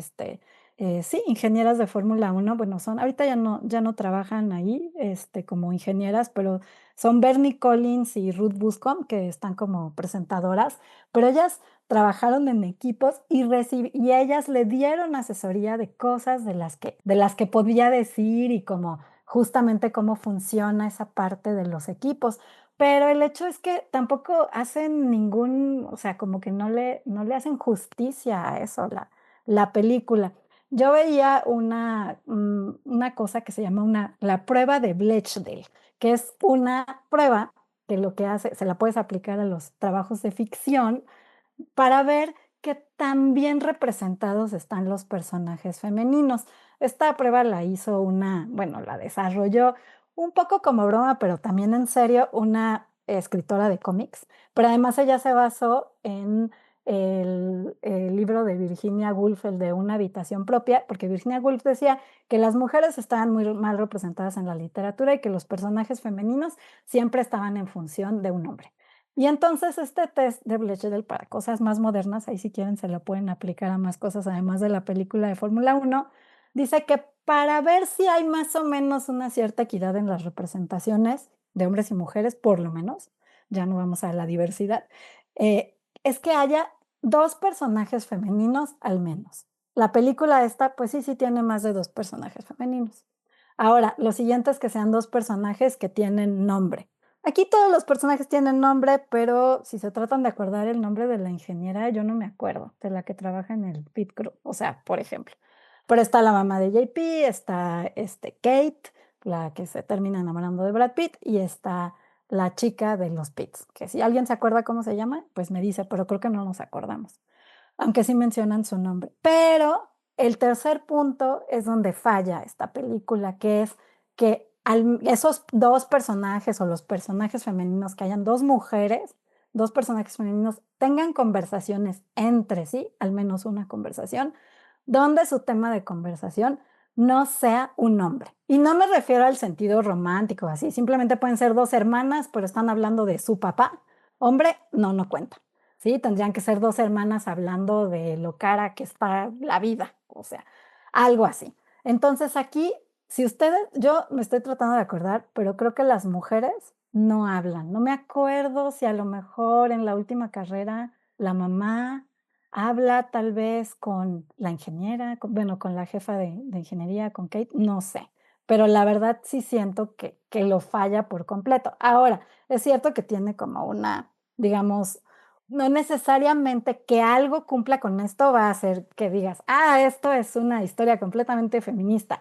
sí, ingenieras de Fórmula 1, bueno, ahorita ya no trabajan ahí, como ingenieras, pero son Bernie Collins y Ruth Buscom, que están como presentadoras, pero ellas trabajaron en equipos y ellas le dieron asesoría de cosas de las que podía decir y como justamente cómo funciona esa parte de los equipos. Pero el hecho es que tampoco hacen o sea, como que no le hacen justicia a eso la película. Yo veía una cosa que se llama la prueba de Blechdale, que es una prueba que lo que hace, se la puedes aplicar a los trabajos de ficción para ver qué tan bien representados están los personajes femeninos. Esta prueba la hizo bueno, la desarrolló un poco como broma, pero también en serio, una escritora de cómics, pero además ella se basó en el libro de Virginia Woolf, el de Una habitación propia, porque Virginia Woolf decía que las mujeres estaban muy mal representadas en la literatura y que los personajes femeninos siempre estaban en función de un hombre. Y entonces este test de Bechdel para cosas más modernas, ahí si quieren se lo pueden aplicar a más cosas, además de la película de Fórmula 1, dice que para ver si hay más o menos una cierta equidad en las representaciones de hombres y mujeres, por lo menos, ya no vamos a la diversidad, es que haya dos personajes femeninos al menos. La película esta, pues sí tiene más de dos personajes femeninos. Ahora, lo siguiente es que sean dos personajes que tienen nombre. Aquí todos los personajes tienen nombre, pero si se tratan de acordar el nombre de la ingeniera, yo no me acuerdo, de la que trabaja en el pit crew, o sea, por ejemplo. Pero está la mamá de JP, está Kate, la que se termina enamorando de Brad Pitt, y está la chica de los pits, que si alguien se acuerda cómo se llama, pues me dice, pero creo que no nos acordamos, aunque sí mencionan su nombre. Pero el tercer punto es donde falla esta película, que es que esos dos personajes o los personajes femeninos, que hayan dos mujeres, dos personajes femeninos, tengan conversaciones entre sí, al menos una conversación, donde su tema de conversación no sea un hombre. Y no me refiero al sentido romántico, así, simplemente pueden ser dos hermanas, pero están hablando de su papá. Hombre, no cuenta. ¿Sí? Tendrían que ser dos hermanas hablando de lo cara que está la vida, o sea, algo así. Entonces aquí, si ustedes, yo me estoy tratando de acordar, pero creo que las mujeres no hablan. No me acuerdo si a lo mejor en la última carrera la mamá habla tal vez con la ingeniera, bueno, con la jefa de ingeniería, con Kate, no sé. Pero la verdad sí siento que lo falla por completo. Ahora, es cierto que tiene como digamos, no necesariamente que algo cumpla con esto va a hacer que digas, esto es una historia completamente feminista,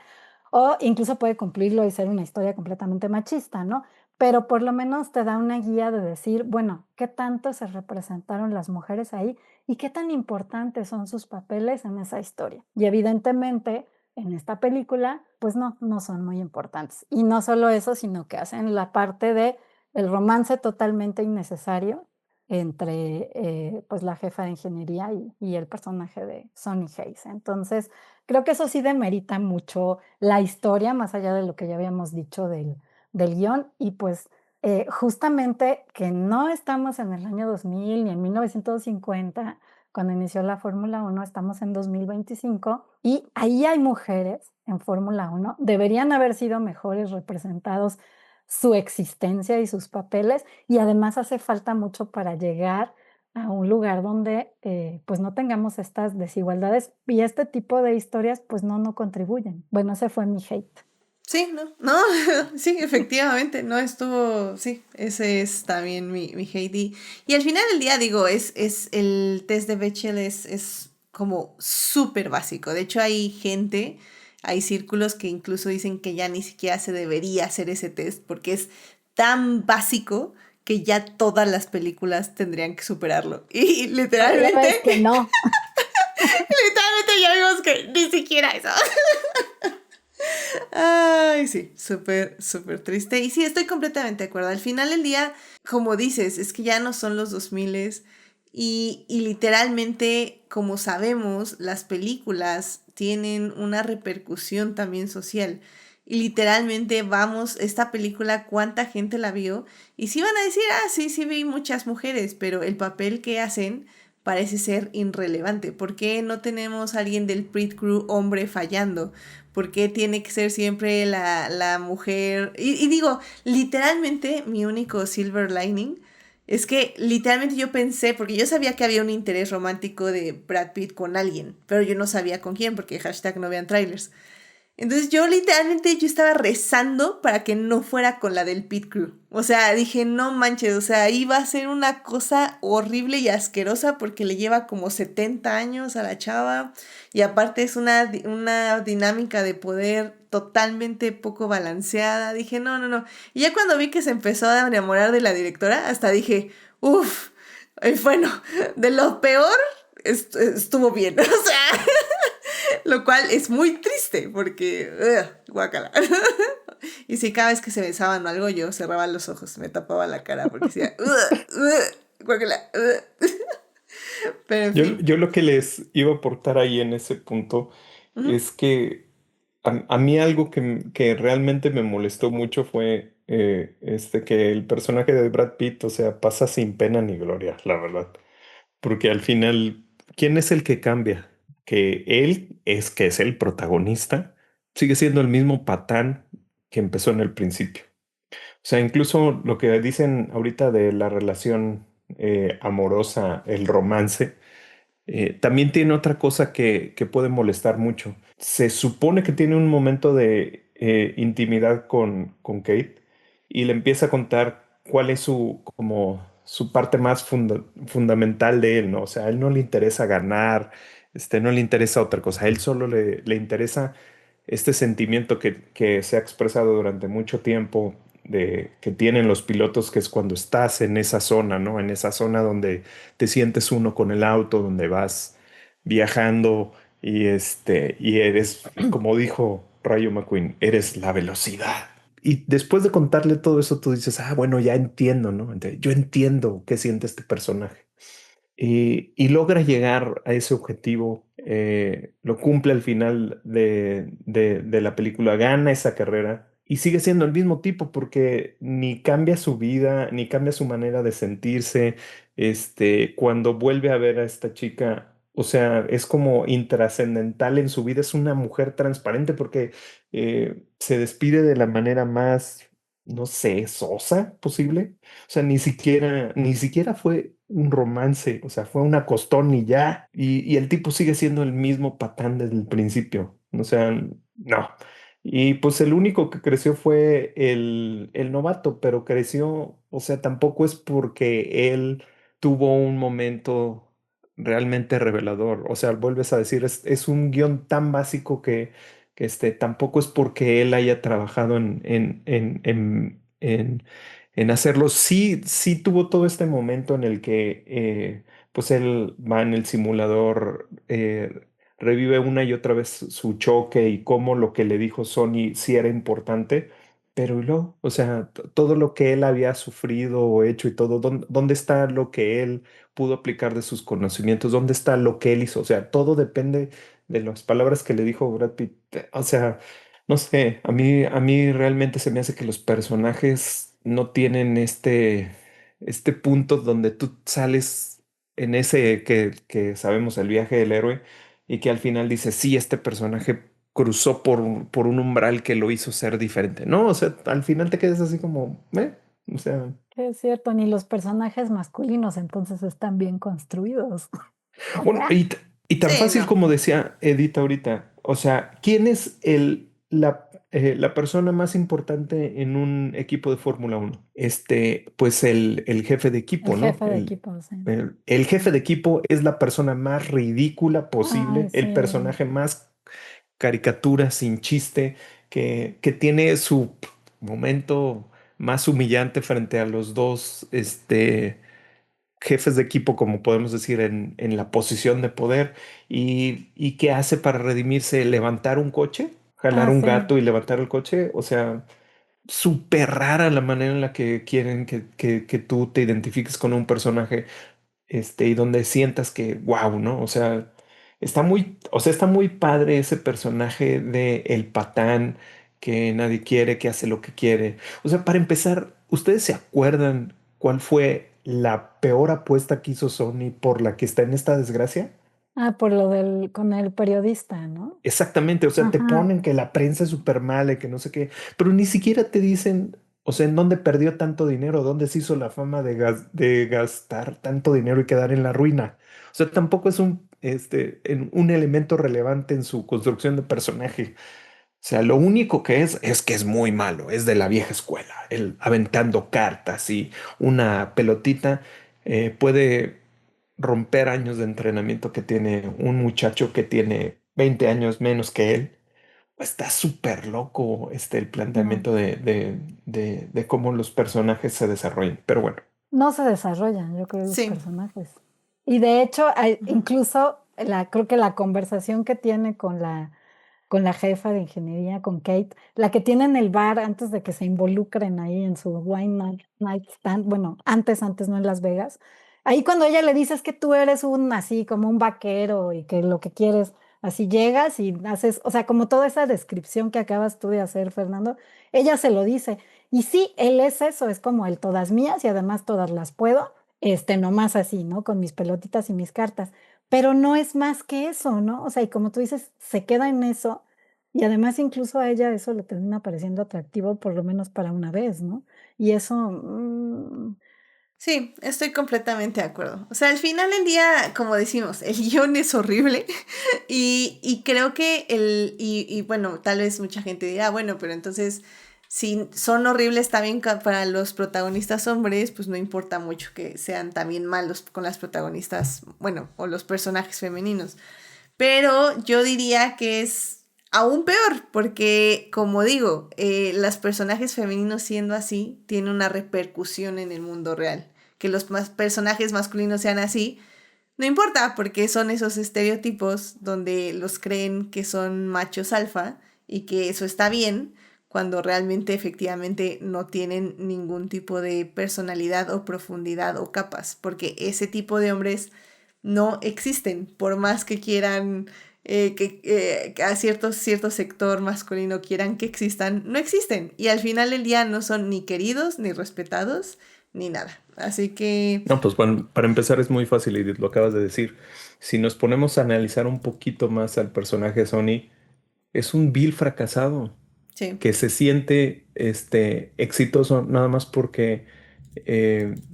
o incluso puede cumplirlo y ser una historia completamente machista, ¿no? Pero por lo menos te da una guía de decir, bueno, ¿qué tanto se representaron las mujeres ahí y qué tan importantes son sus papeles en esa historia? Y evidentemente, en esta película, pues no son muy importantes. Y no solo eso, sino que hacen la parte de el romance totalmente innecesario entre pues la jefa de ingeniería y el personaje de Sonny Hayes. Entonces, creo que eso sí demerita mucho la historia, más allá de lo que ya habíamos dicho del guión, y pues justamente que no estamos en el año 2000 ni en 1950, cuando inició la Fórmula 1, estamos en 2025 y ahí hay mujeres en Fórmula 1, deberían haber sido mejores representados su existencia y sus papeles, y además hace falta mucho para llegar a un lugar donde pues no tengamos estas desigualdades y este tipo de historias pues no contribuyen. Bueno, ese fue mi hate. Sí, no, sí, efectivamente, no estuvo, sí, ese es también mi hate. Y al final del día, digo, es el test de Bechdel es como súper básico. De hecho, hay círculos que incluso dicen que ya ni siquiera se debería hacer ese test porque es tan básico que ya todas las películas tendrían que superarlo. Y literalmente, La verdad es que no. literalmente ya vimos que ni siquiera eso. Ay, sí, súper triste. Y sí, estoy completamente de acuerdo. Al final del día, como dices, es que ya no son los 2000 Y literalmente, como sabemos, las películas tienen una repercusión también social. Y literalmente vamos, esta película, ¿cuánta gente la vio? Y sí van a decir, ah, sí, sí vi muchas mujeres, pero el papel que hacen parece ser irrelevante. ¿Por qué no tenemos a alguien del Pit Crew hombre fallando? ¿Por qué tiene que ser siempre la mujer? Y digo, literalmente mi único silver lining es que literalmente yo pensé, porque yo sabía que había un interés romántico de Brad Pitt con alguien, pero yo no sabía con quién, porque hashtag no vean trailers. Entonces yo literalmente yo estaba rezando para que no fuera con la del Pit Crew. O sea, dije, no manches, o sea, iba a ser una cosa horrible y asquerosa porque le lleva como 70 años a la chava y aparte es una dinámica de poder totalmente poco balanceada. Dije, no, no, no. Y ya cuando vi que se empezó a enamorar de la directora, hasta dije, uff, bueno, de lo peor estuvo bien. O sea... Lo cual es muy triste porque, guácala. Y si cada vez que se besaban o algo, yo cerraba los ojos, me tapaba la cara porque decía, guácala. Pero en fin. Yo lo que les iba a aportar ahí en ese punto Ujú. es que a mí algo que realmente me molestó mucho fue que el personaje de Brad Pitt, o sea, pasa sin pena ni gloria, la verdad. Porque al final, ¿quién es el que cambia? Que él es que es el protagonista, sigue siendo el mismo patán que empezó en el principio. O sea, incluso lo que dicen ahorita de la relación amorosa, el romance, también tiene otra cosa que puede molestar mucho. Se supone que tiene un momento de intimidad con Kate y le empieza a contar cuál es como su parte más fundamental de él, ¿no? O sea, a él no le interesa ganar, no le interesa otra cosa, a él solo le interesa este sentimiento que se ha expresado durante mucho tiempo que tienen los pilotos, que es cuando estás en esa zona, ¿no? En esa zona donde te sientes uno con el auto, donde vas viajando y eres, como dijo Rayo McQueen, eres la velocidad. Y después de contarle todo eso, tú dices, ah, bueno, ya entiendo, ¿no? Yo entiendo qué siente este personaje. Y logra llegar a ese objetivo, lo cumple al final de la película, gana esa carrera y sigue siendo el mismo tipo porque ni cambia su vida, ni cambia su manera de sentirse. Cuando vuelve a ver a esta chica, o sea, es como intrascendental en su vida, es una mujer transparente porque se despide de la manera más, no sé, sosa posible. O sea, ni siquiera fue un romance, o sea, fue un acostón y ya. Y el tipo sigue siendo el mismo patán desde el principio. O sea, no. Y pues el único que creció fue el novato, pero creció, o sea, tampoco es porque él tuvo un momento realmente revelador. O sea, vuelves a decir, es un guión tan básico que tampoco es porque él haya trabajado en hacerlo. Sí, sí tuvo todo este momento en el que pues él va en el simulador, revive una y otra vez su choque y cómo lo que le dijo Sony sí era importante, pero y luego, o sea, todo lo que él había sufrido o hecho y todo, ¿dónde está lo que él pudo aplicar de sus conocimientos? ¿Dónde está lo que él hizo? O sea, todo depende de las palabras que le dijo Brad Pitt. O sea, no sé, a mí realmente se me hace que los personajes no tienen este punto donde tú sales en ese que sabemos el viaje del héroe y que al final dices, sí, este personaje cruzó por un umbral que lo hizo ser diferente. No, o sea, al final te quedas así como, o sea, Es cierto, ni los personajes masculinos entonces están bien construidos. bueno, y tan Sí, fácil no. como decía Edith ahorita, o sea, ¿quién es la persona más importante en un equipo de Fórmula Uno? Pues el jefe de El equipo, ¿no? jefe de equipo, sí. El jefe de equipo es la persona más ridícula Ay, posible, sí. el personaje más caricatura, sin chiste, que tiene su momento más humillante frente a los dos, jefes de equipo, como podemos decir, en la posición de poder, y qué hace para redimirse, levantar un coche, jalar Ah, un sí. gato y levantar el coche, o sea, súper rara la manera en la que quieren que tú te identifiques con un personaje. y donde sientas que, wow, ¿no? O sea, está muy padre ese personaje de el patán que nadie quiere, que hace lo que quiere. O sea, para empezar, ¿ustedes se acuerdan cuál fue la peor apuesta que hizo Sony por la que está en esta desgracia? Ah, por lo del, con el periodista, ¿no? Exactamente, o sea, te Ajá. ponen que la prensa es súper mala y que no sé qué, pero ni siquiera te dicen, o sea, en dónde perdió tanto dinero, dónde se hizo la fama de gastar tanto dinero y quedar en la ruina. O sea, tampoco es un elemento relevante en su construcción de personaje. O sea, lo único que es que es muy malo, es de la vieja escuela, el aventando cartas y una pelotita puede romper años de entrenamiento que tiene un muchacho que tiene 20 años menos que él. Está súper loco el No, planteamiento de cómo los personajes se desarrollan. Pero bueno, no se desarrollan, yo creo, los Sí. personajes. Y de hecho, Ujú. incluso creo que la conversación que tiene con la jefa de ingeniería, con Kate, la que tiene en el bar antes de que se involucren ahí en su night stand, bueno, antes no en Las Vegas. Ahí cuando ella le dice es que tú eres un así como un vaquero y que lo que quieres, así llegas y haces, o sea, como toda esa descripción que acabas tú de hacer, Fernando, ella se lo dice. Y sí, él es eso, es como el todas mías y además todas las puedo, nomás así, ¿no? Con mis pelotitas y mis cartas. Pero no es más que eso, ¿no? O sea, y como tú dices, se queda en eso y además incluso a ella eso le termina pareciendo atractivo por lo menos para una vez, ¿no? Y eso, Sí, estoy completamente de acuerdo. O sea, al final del día, como decimos, el guión es horrible y creo que y bueno, tal vez mucha gente dirá, bueno, pero entonces, si son horribles también para los protagonistas hombres, pues no importa mucho que sean también malos con las protagonistas, bueno, o los personajes femeninos. Pero yo diría que es aún peor, porque como digo, los personajes femeninos siendo así, tiene una repercusión en el mundo real. Que los personajes masculinos sean así, no importa, porque son esos estereotipos donde los creen que son machos alfa y que eso está bien, cuando realmente efectivamente no tienen ningún tipo de personalidad o profundidad o capas, porque ese tipo de hombres no existen, por más que quieran que a cierto sector masculino quieran que existan, no existen. Y al final del día no son ni queridos, ni respetados, ni nada. Así que, no, pues bueno, para empezar es muy fácil y lo acabas de decir. Si nos ponemos a analizar un poquito más al personaje de Sony, es un vil fracasado sí. que se siente exitoso nada más porque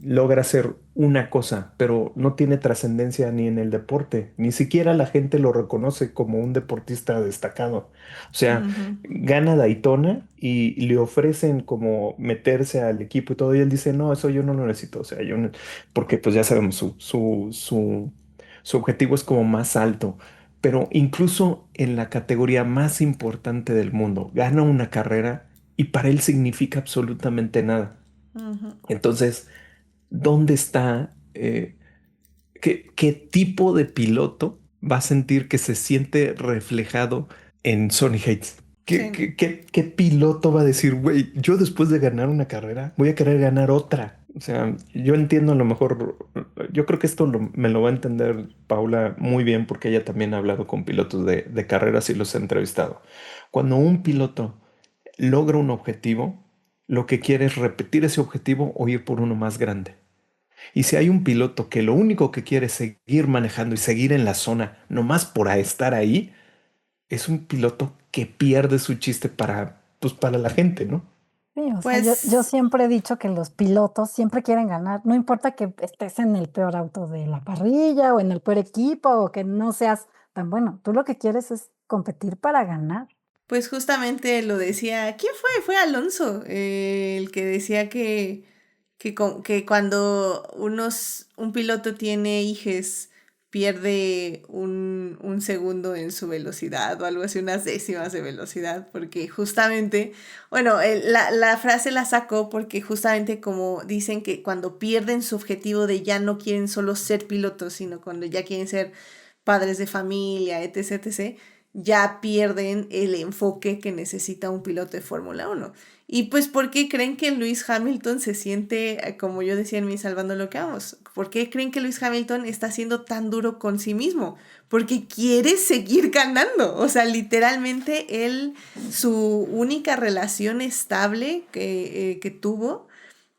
logra hacer una cosa, pero no tiene trascendencia ni en el deporte, ni siquiera la gente lo reconoce como un deportista destacado. O sea, Ujú. gana Daytona y le ofrecen como meterse al equipo y todo, y él dice, no, eso yo no lo necesito, o sea, porque pues ya sabemos, su objetivo es como más alto. Pero incluso en la categoría más importante del mundo, gana una carrera y para él significa absolutamente nada. Ujú. Entonces, ¿dónde está, qué tipo de piloto va a sentir que se siente reflejado en Sonny Hayes? ¿Qué, Sí. qué, qué, qué piloto va a decir, güey, yo después de ganar una carrera voy a querer ganar otra? O sea, yo entiendo a lo mejor, yo creo que esto me lo va a entender Paula muy bien porque ella también ha hablado con pilotos de carreras y los ha entrevistado. Cuando un piloto logra un objetivo, lo que quiere es repetir ese objetivo o ir por uno más grande. Y si hay un piloto que lo único que quiere es seguir manejando y seguir en la zona, nomás por estar ahí, es un piloto que pierde su chiste pues para la gente, ¿no? sí, o sea, yo Pues siempre he dicho que los pilotos siempre quieren ganar, no importa que estés en el peor auto de la parrilla o en el peor equipo o que no seas tan bueno, tú lo que quieres es competir para ganar. Pues justamente lo decía, ¿quién fue? Fue Alonso, el que decía que cuando un piloto tiene hijes, pierde un segundo en su velocidad o algo así, unas décimas de velocidad, porque justamente, bueno, la frase la sacó porque justamente como dicen que cuando pierden su objetivo de ya no quieren solo ser pilotos, sino cuando ya quieren ser padres de familia, etc., etc., ya pierden el enfoque que necesita un piloto de Fórmula 1. Y pues, ¿por qué creen que Lewis Hamilton se siente, como yo decía en mi Salvando lo que vamos? ¿Por qué creen que Lewis Hamilton está siendo tan duro con sí mismo? Porque quiere seguir ganando. O sea, literalmente él, su única relación estable que tuvo,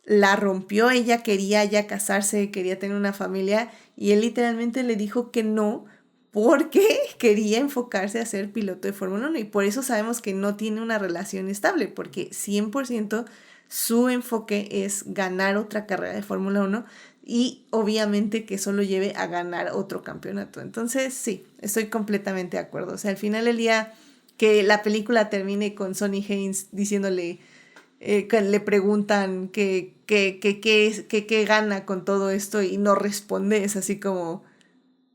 la rompió. Ella quería ya casarse, quería tener una familia, y él literalmente le dijo que no, porque quería enfocarse a ser piloto de Fórmula 1, y por eso sabemos que no tiene una relación estable, porque 100% su enfoque es ganar otra carrera de Fórmula 1 y obviamente que eso lo lleve a ganar otro campeonato. Entonces sí, estoy completamente de acuerdo. O sea, al final del día, que la película termine con Sonny Haynes diciéndole, que le preguntan qué gana con todo esto y no responde, es así como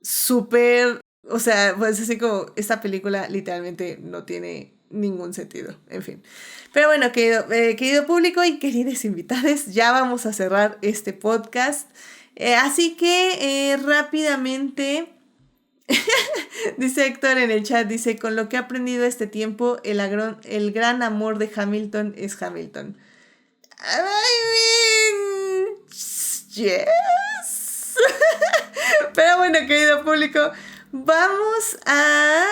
súper, o sea, pues así como esta película literalmente no tiene ningún sentido, en fin. Pero bueno, querido público y queridos invitados, ya vamos a cerrar este podcast. Así que rápidamente, dice Héctor en el chat, dice, con lo que he aprendido este tiempo, el gran amor de Hamilton es Hamilton. I mean, yes. Pero bueno, querido público, vamos a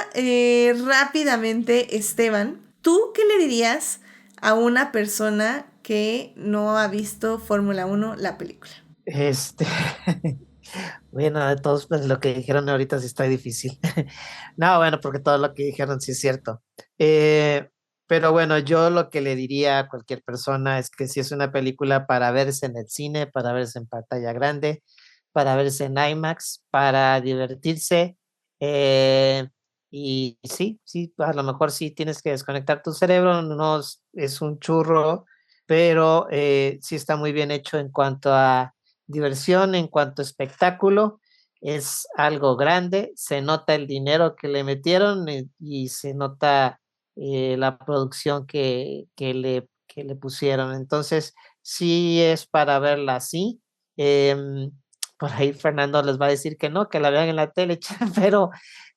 rápidamente, Esteban, ¿tú qué le dirías a una persona que no ha visto Fórmula 1, la película? Bueno, de todos, pues lo que dijeron ahorita sí está difícil. No, bueno, porque todo lo que dijeron sí es cierto. Pero bueno, yo lo que le diría a cualquier persona es que si es una película para verse en el cine, para verse en pantalla grande, para verse en IMAX, para divertirse. Y sí, sí, a lo mejor sí tienes que desconectar tu cerebro, no es un churro, pero sí está muy bien hecho en cuanto a diversión, en cuanto a espectáculo. Es algo grande, se nota el dinero que le metieron y se nota la producción que le pusieron. Entonces, sí es para verla así. Em, por ahí Fernando les va a decir que no, que la vean en la tele, pero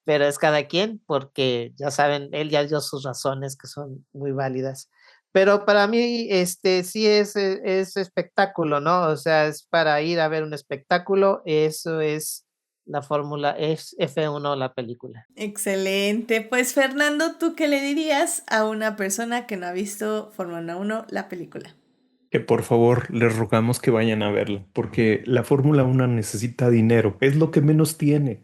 es cada quien, porque ya saben, él ya dio sus razones que son muy válidas. Pero para mí, sí es espectáculo, ¿no? O sea, es para ir a ver un espectáculo, eso es la fórmula, es F1 la película. Excelente. Pues Fernando, ¿tú qué le dirías a una persona que no ha visto Fórmula 1, la película? Que por favor les rogamos que vayan a verla, porque la Fórmula 1 necesita dinero, es lo que menos tiene.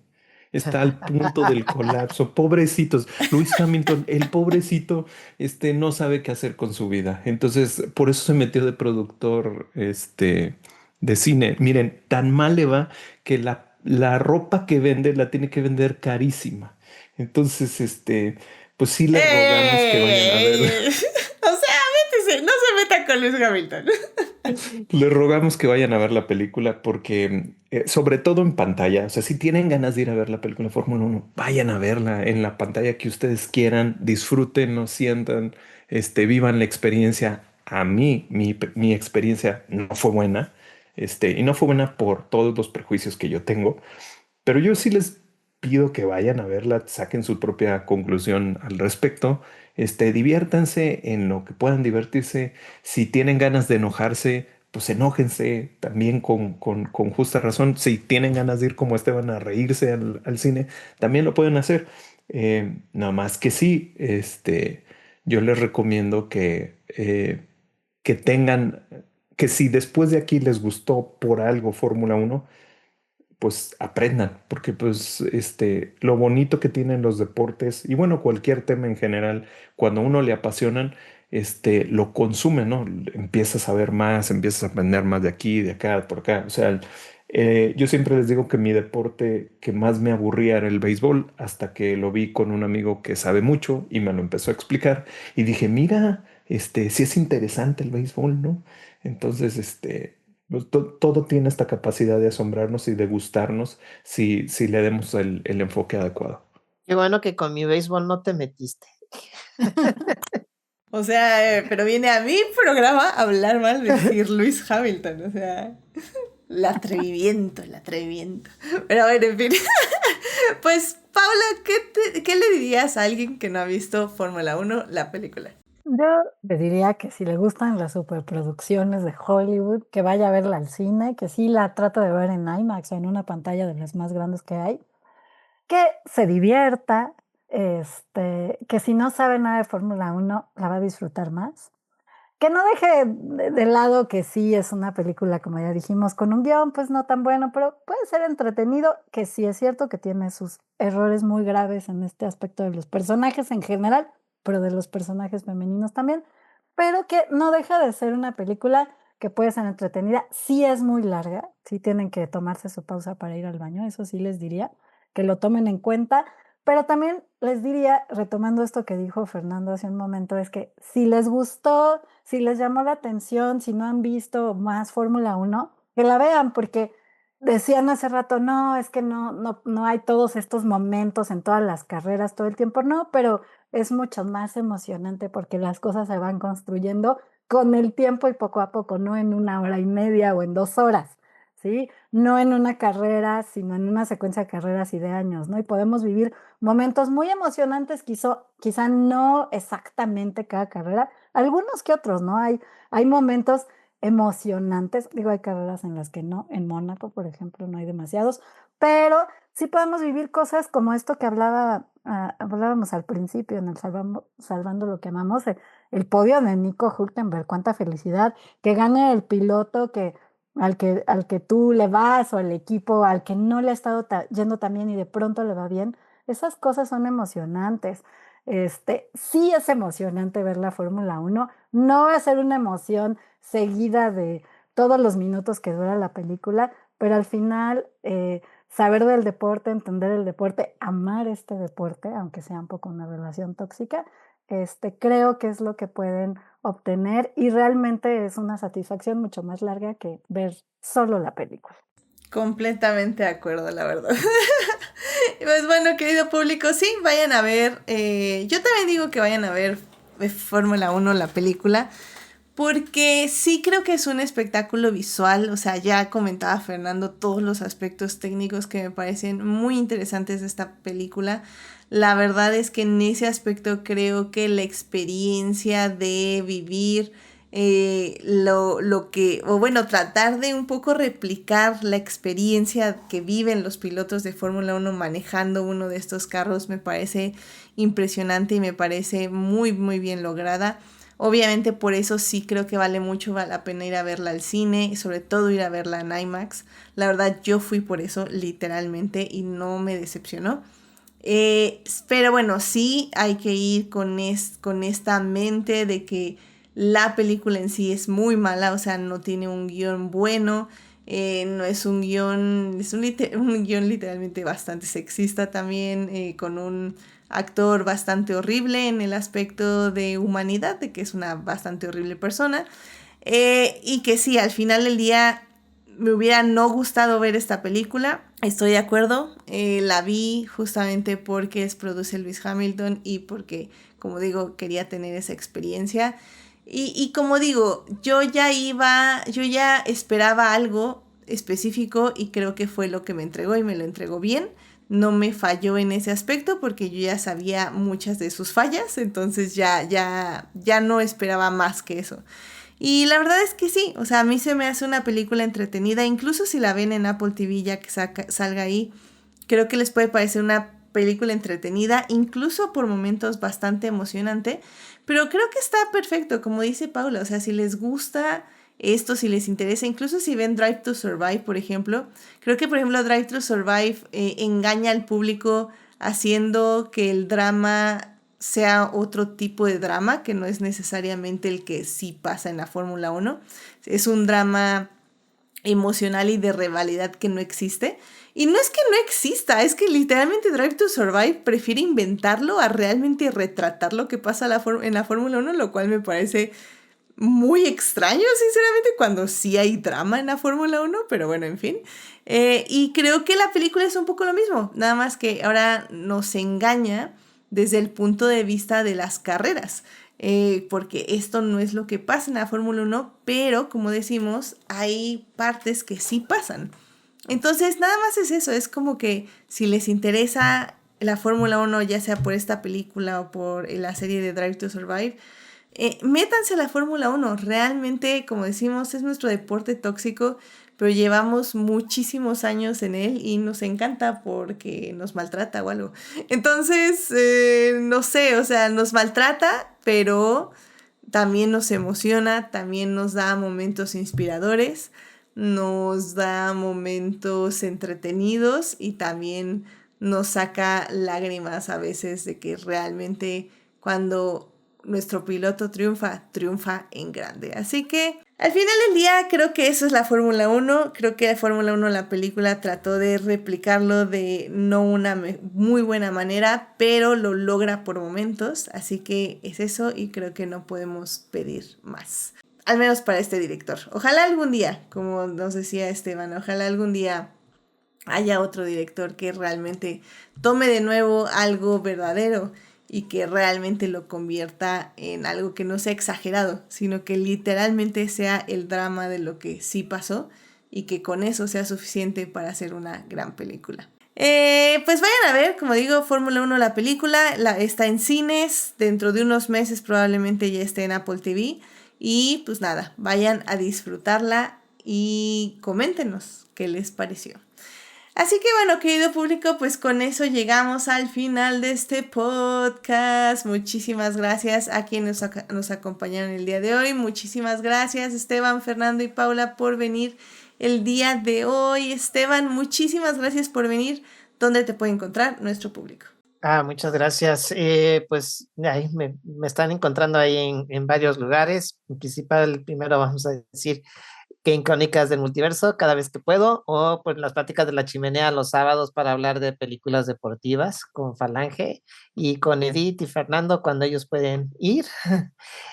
Está al punto del colapso. Pobrecitos. Lewis Hamilton, el pobrecito, no sabe qué hacer con su vida. Entonces, por eso se metió de productor, de cine. Miren, tan mal le va que la ropa que vende la tiene que vender carísima. Entonces, pues sí les rogamos que vayan a verla. O sea, métese, no se meta con Lewis Hamilton. Les rogamos que vayan a ver la película porque, sobre todo en pantalla, o sea, si tienen ganas de ir a ver la película de Fórmula 1, vayan a verla en la pantalla que ustedes quieran, disfruten, no sientan, vivan la experiencia. A mí, mi experiencia no fue buena, y no fue buena por todos los prejuicios que yo tengo, pero yo sí les pido que vayan a verla, saquen su propia conclusión al respecto, diviértanse en lo que puedan divertirse. Si tienen ganas de enojarse, pues enójense también con justa razón. Si tienen ganas de ir como Esteban a reírse al cine, también lo pueden hacer. Nada más que sí, yo les recomiendo que tengan, que si después de aquí les gustó por algo Fórmula 1, pues aprendan, porque pues lo bonito que tienen los deportes y bueno, cualquier tema en general, cuando uno le apasionan, lo consume, ¿no? Empiezas a ver más, empiezas a aprender más de aquí, de acá, por acá. O sea, yo siempre les digo que mi deporte que más me aburría era el béisbol, hasta que lo vi con un amigo que sabe mucho y me lo empezó a explicar y dije, mira, sí es interesante el béisbol, ¿no? Entonces, pues, todo tiene esta capacidad de asombrarnos y de gustarnos si le demos el enfoque adecuado. Qué bueno que con mi béisbol no te metiste. O sea, pero viene a mi programa a hablar mal de Sir Lewis Hamilton. O sea, el atrevimiento, el atrevimiento. Pero bueno, en fin. Pues Paula, ¿qué le dirías a alguien que no ha visto Fórmula 1, la película? Yo le diría que si le gustan las superproducciones de Hollywood, que vaya a verla al cine, que sí la trata de ver en IMAX o en una pantalla de las más grandes que hay, que se divierta, que si no sabe nada de Fórmula 1, la va a disfrutar más. Que no deje de lado que sí es una película, como ya dijimos, con un guión pues no tan bueno, pero puede ser entretenido, que sí es cierto que tiene sus errores muy graves en este aspecto de los personajes en general, pero de los personajes femeninos también, pero que no deja de ser una película que puede ser entretenida. Sí es muy larga, sí tienen que tomarse su pausa para ir al baño, eso sí les diría, que lo tomen en cuenta. Pero también les diría, retomando esto que dijo Fernando hace un momento, es que si les gustó, si les llamó la atención, si no han visto más Fórmula 1, que la vean, porque decían hace rato, no, es que no hay todos estos momentos en todas las carreras todo el tiempo, no, pero es mucho más emocionante porque las cosas se van construyendo con el tiempo y poco a poco, no en 1 hora y media o en 2 horas. ¿Sí? No en una carrera, sino en una secuencia de carreras y de años, ¿no? Y podemos vivir momentos muy emocionantes, quizá no exactamente cada carrera, algunos que otros, ¿no? Hay momentos emocionantes, digo, hay carreras en las que no, en Mónaco, por ejemplo, no hay demasiados, pero sí podemos vivir cosas como esto que hablábamos al principio en el Salvando lo que amamos, el podio de Nico Hülkenberg, cuánta felicidad, que gane el piloto al que tú le vas o al equipo al que no le ha estado yendo tan bien y de pronto le va bien, esas cosas son emocionantes. Sí es emocionante ver la Fórmula 1, no va a ser una emoción seguida de todos los minutos que dura la película, pero al final saber del deporte, entender el deporte, amar este deporte, aunque sea un poco una relación tóxica, creo que es lo que pueden obtener y realmente es una satisfacción mucho más larga que ver solo la película. Completamente de acuerdo, la verdad. Pues bueno, querido público, sí, vayan a ver. Yo también digo que vayan a ver Fórmula 1, la película, porque sí creo que es un espectáculo visual. O sea, ya comentaba Fernando todos los aspectos técnicos que me parecen muy interesantes de esta película. La verdad es que en ese aspecto creo que la experiencia de vivir lo que, o bueno, tratar de un poco replicar la experiencia que viven los pilotos de Fórmula 1 manejando uno de estos carros me parece impresionante y me parece muy, muy bien lograda. Obviamente por eso sí creo que vale mucho la pena ir a verla al cine y sobre todo ir a verla en IMAX. La verdad yo fui por eso literalmente y no me decepcionó. Pero bueno, sí hay que ir con esta mente de que la película en sí es muy mala, o sea, no tiene un guión bueno, no es un guión, es un guión literalmente bastante sexista también, con un actor bastante horrible en el aspecto de humanidad, de que es una bastante horrible persona, y que sí, al final del día me hubiera no gustado ver esta película, estoy de acuerdo, la vi justamente porque produce Lewis Hamilton y porque, como digo, quería tener esa experiencia. Y como digo, yo ya esperaba algo específico y creo que fue lo que me entregó y me lo entregó bien. No me falló en ese aspecto porque yo ya sabía muchas de sus fallas, entonces ya no esperaba más que eso. Y la verdad es que sí, o sea, a mí se me hace una película entretenida, incluso si la ven en Apple TV ya que salga ahí, creo que les puede parecer una película entretenida, incluso por momentos bastante emocionante, pero creo que está perfecto, como dice Paula, o sea, si les gusta esto, si les interesa, incluso si ven Drive to Survive, por ejemplo, creo que, por ejemplo, Drive to Survive engaña al público haciendo que el drama sea otro tipo de drama, que no es necesariamente el que sí pasa en la Fórmula 1, es un drama emocional y de rivalidad que no existe. Y no es que no exista, es que literalmente Drive to Survive prefiere inventarlo a realmente retratar lo que pasa en la Fórmula 1, lo cual me parece muy extraño, sinceramente, cuando sí hay drama en la Fórmula 1, pero bueno, en fin. Y creo que la película es un poco lo mismo, nada más que ahora nos engaña desde el punto de vista de las carreras. Porque esto no es lo que pasa en la Fórmula 1, pero como decimos, hay partes que sí pasan. Entonces, nada más es eso, es como que si les interesa la Fórmula 1, ya sea por esta película o por la serie de Drive to Survive, métanse a la Fórmula 1. Realmente, como decimos, es nuestro deporte tóxico, pero llevamos muchísimos años en él y nos encanta porque nos maltrata o algo. Entonces, no sé, o sea, nos maltrata, pero también nos emociona, también nos da momentos inspiradores, nos da momentos entretenidos y también nos saca lágrimas a veces de que realmente cuando nuestro piloto triunfa, triunfa en grande. Así que al final del día creo que eso es la Fórmula 1. Creo que la Fórmula 1, la película, trató de replicarlo de no una muy buena manera, pero lo logra por momentos. Así que es eso y creo que no podemos pedir más. Al menos para este director. Ojalá algún día, como nos decía Esteban, ojalá algún día haya otro director que realmente tome de nuevo algo verdadero y que realmente lo convierta en algo que no sea exagerado, sino que literalmente sea el drama de lo que sí pasó y que con eso sea suficiente para hacer una gran película. Pues vayan a ver, como digo, Fórmula 1 la película, está en cines, dentro de unos meses probablemente ya esté en Apple TV y pues nada, vayan a disfrutarla y coméntenos qué les pareció. Así que bueno, querido público, pues con eso llegamos al final de este podcast. Muchísimas gracias a quienes nos acompañaron el día de hoy. Muchísimas gracias Esteban, Fernando y Paula por venir el día de hoy. Esteban, muchísimas gracias por venir. ¿Dónde te puede encontrar nuestro público? Muchas gracias. Pues ahí me están encontrando ahí en varios lugares. En principal, primero vamos a decir que en Crónicas del Multiverso cada vez que puedo, o pues las pláticas de la chimenea los sábados para hablar de películas deportivas con Falange y con Edith y Fernando cuando ellos pueden ir.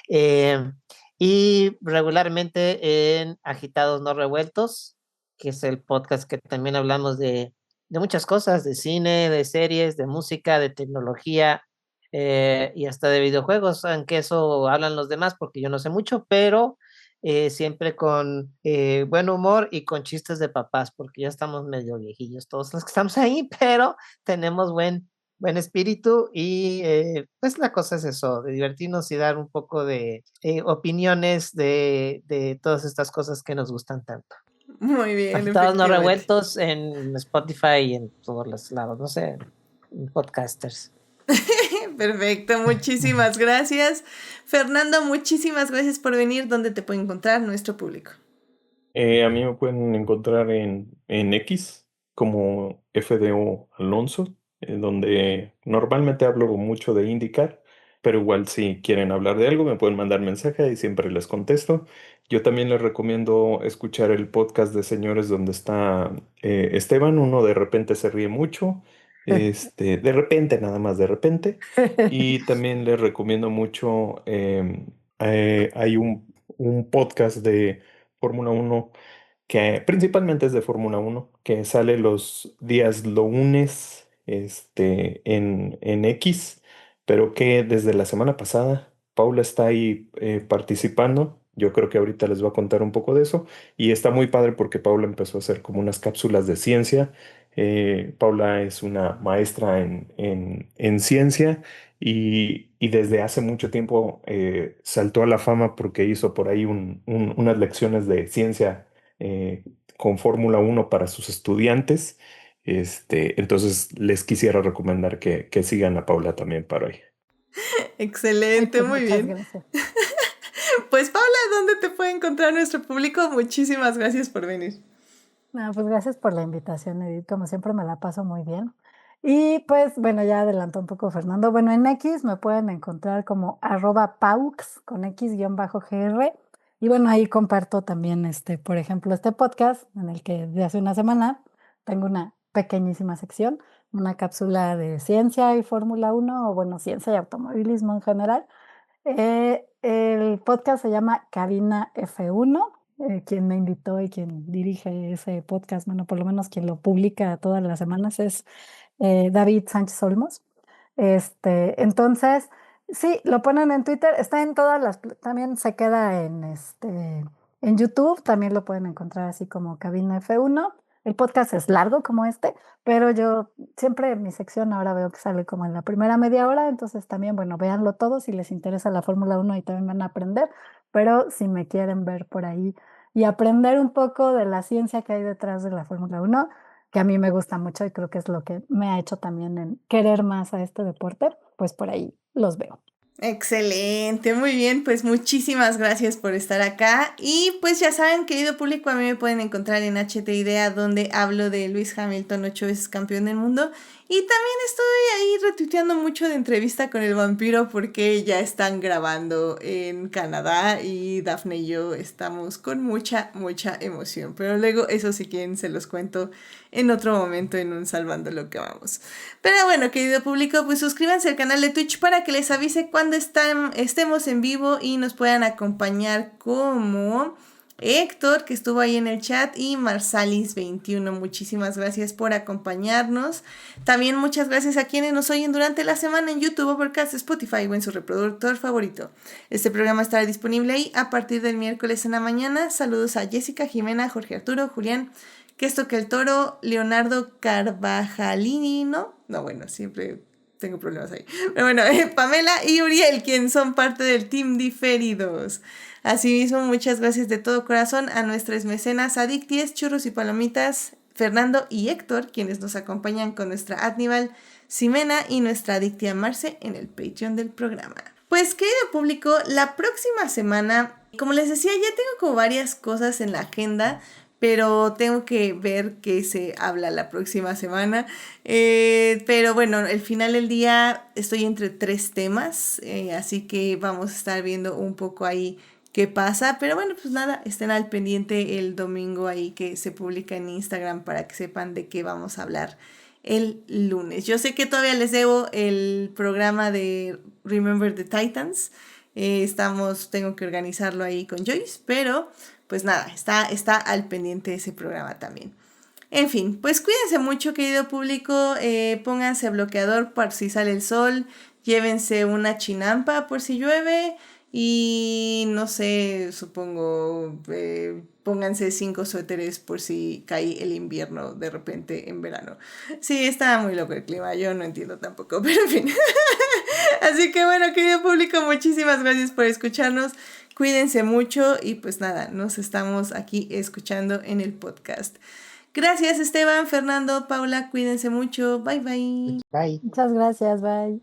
Eh, y regularmente en Agitados No Revueltos, que es el podcast que también hablamos de muchas cosas, de cine, de series, de música, de tecnología y hasta de videojuegos, aunque eso hablan los demás porque yo no sé mucho, pero siempre con buen humor y con chistes de papás, porque ya estamos medio viejillos todos los que estamos ahí, pero tenemos buen espíritu y pues la cosa es eso, de divertirnos y dar un poco de opiniones de todas estas cosas que nos gustan tanto. Muy bien, Agitados no efectivamente. revueltos en Spotify y en todos los lados, no sé, en podcasters. Perfecto, muchísimas gracias. Fernando, muchísimas gracias por venir. ¿Dónde te puede encontrar nuestro público? A mí me pueden encontrar en X como FDO Alonso, donde normalmente hablo mucho de IndyCar, pero igual si quieren hablar de algo me pueden mandar mensaje y siempre les contesto. Yo también les recomiendo escuchar el podcast de Señores donde está Esteban, uno de repente se ríe mucho, de repente, nada más de repente. Y también les recomiendo mucho, hay un podcast de Fórmula 1 que principalmente es de Fórmula 1 que sale los días lunes en X, pero que desde la semana pasada Paula está ahí participando. Yo creo que ahorita les voy a contar un poco de eso y está muy padre porque Paula empezó a hacer como unas cápsulas de ciencia. Paula es una maestra en ciencia y desde hace mucho tiempo saltó a la fama porque hizo por ahí unas lecciones de ciencia eh, con Fórmula 1 para sus estudiantes. Entonces les quisiera recomendar que sigan a Paula también para hoy. Ay, Excelente, pues muy muchas bien. gracias. Pues Paula, ¿dónde te puede encontrar nuestro público? Muchísimas gracias por venir. No, pues gracias por la invitación, Edith. Como siempre me la paso muy bien. Y pues bueno, ya adelantó un poco Fernando. Bueno, en X me pueden encontrar como @paux con X-GR. Y bueno, ahí comparto también, por ejemplo, este podcast en el que de hace una semana tengo una pequeñísima sección, una cápsula de ciencia y Fórmula 1, o bueno, ciencia y automovilismo en general. El podcast se llama Cabina F1. Quien me invitó y quien dirige ese podcast, bueno, por lo menos quien lo publica todas las semanas es David Sánchez Olmos. Entonces, sí, lo ponen en Twitter, está en todas también se queda en YouTube, también lo pueden encontrar así como Cabina F1. el podcast es largo como pero yo siempre en mi sección ahora veo que sale como en la primera media hora, entonces también, bueno, véanlo todo si les interesa la Fórmula 1 y también van a aprender, pero si me quieren ver por ahí y aprender un poco de la ciencia que hay detrás de la Fórmula 1, que a mí me gusta mucho y creo que es lo que me ha hecho también en querer más a este deporte, pues por ahí los veo. Excelente, muy bien, pues muchísimas gracias por estar acá y pues ya saben, querido público, a mí me pueden encontrar en HT Idea donde hablo de Lewis Hamilton, 8 veces campeón del mundo y también estoy ahí retuiteando mucho de entrevista con el vampiro porque ya están grabando en Canadá y Dafne y yo estamos con mucha emoción, pero luego eso si quieren se los cuento en otro momento en un Salvando lo que vamos. Pero bueno, querido público, pues suscríbanse al canal de Twitch para que les avise cuando estemos en vivo y nos puedan acompañar como Héctor, que estuvo ahí en el chat, y Marsalis21. Muchísimas gracias por acompañarnos. También muchas gracias a quienes nos oyen durante la semana en YouTube, Overcast, Spotify o en su reproductor favorito. Este programa estará disponible ahí a partir del miércoles en la mañana. Saludos a Jessica, Jimena, Jorge Arturo, Julián, que esto que el toro, Leonardo Carvajalini, ¿no? No, bueno, siempre tengo problemas ahí. Pero bueno, Pamela y Uriel, quien son parte del Team Diferidos. Asimismo, muchas gracias de todo corazón a nuestras mecenas Adicties, Churros y Palomitas, Fernando y Héctor, quienes nos acompañan con nuestra Adníbal, Ximena y nuestra Adictia Marce en el Patreon del programa. Pues, querido público, la próxima semana, como les decía, ya tengo como varias cosas en la agenda, pero tengo que ver qué se habla la próxima semana. Pero bueno, al final del día estoy entre 3 temas, así que vamos a estar viendo un poco ahí qué pasa. Pero bueno, pues nada, estén al pendiente el domingo ahí que se publica en Instagram para que sepan de qué vamos a hablar el lunes. Yo sé que todavía les debo el programa de Remember the Titans. Tengo que organizarlo ahí con Joyce, pero pues nada, está al pendiente ese programa también. En fin, pues cuídense mucho, querido público, pónganse bloqueador por si sale el sol, llévense una chinampa por si llueve y no sé, supongo, pónganse 5 suéteres por si cae el invierno de repente en verano. Sí, está muy loco el clima, yo no entiendo tampoco, pero en fin. Así que bueno, querido público, muchísimas gracias por escucharnos. Cuídense mucho y pues nada, nos estamos aquí escuchando en el podcast. Gracias Esteban, Fernando, Paula, cuídense mucho. Bye bye. Bye. Muchas gracias, bye.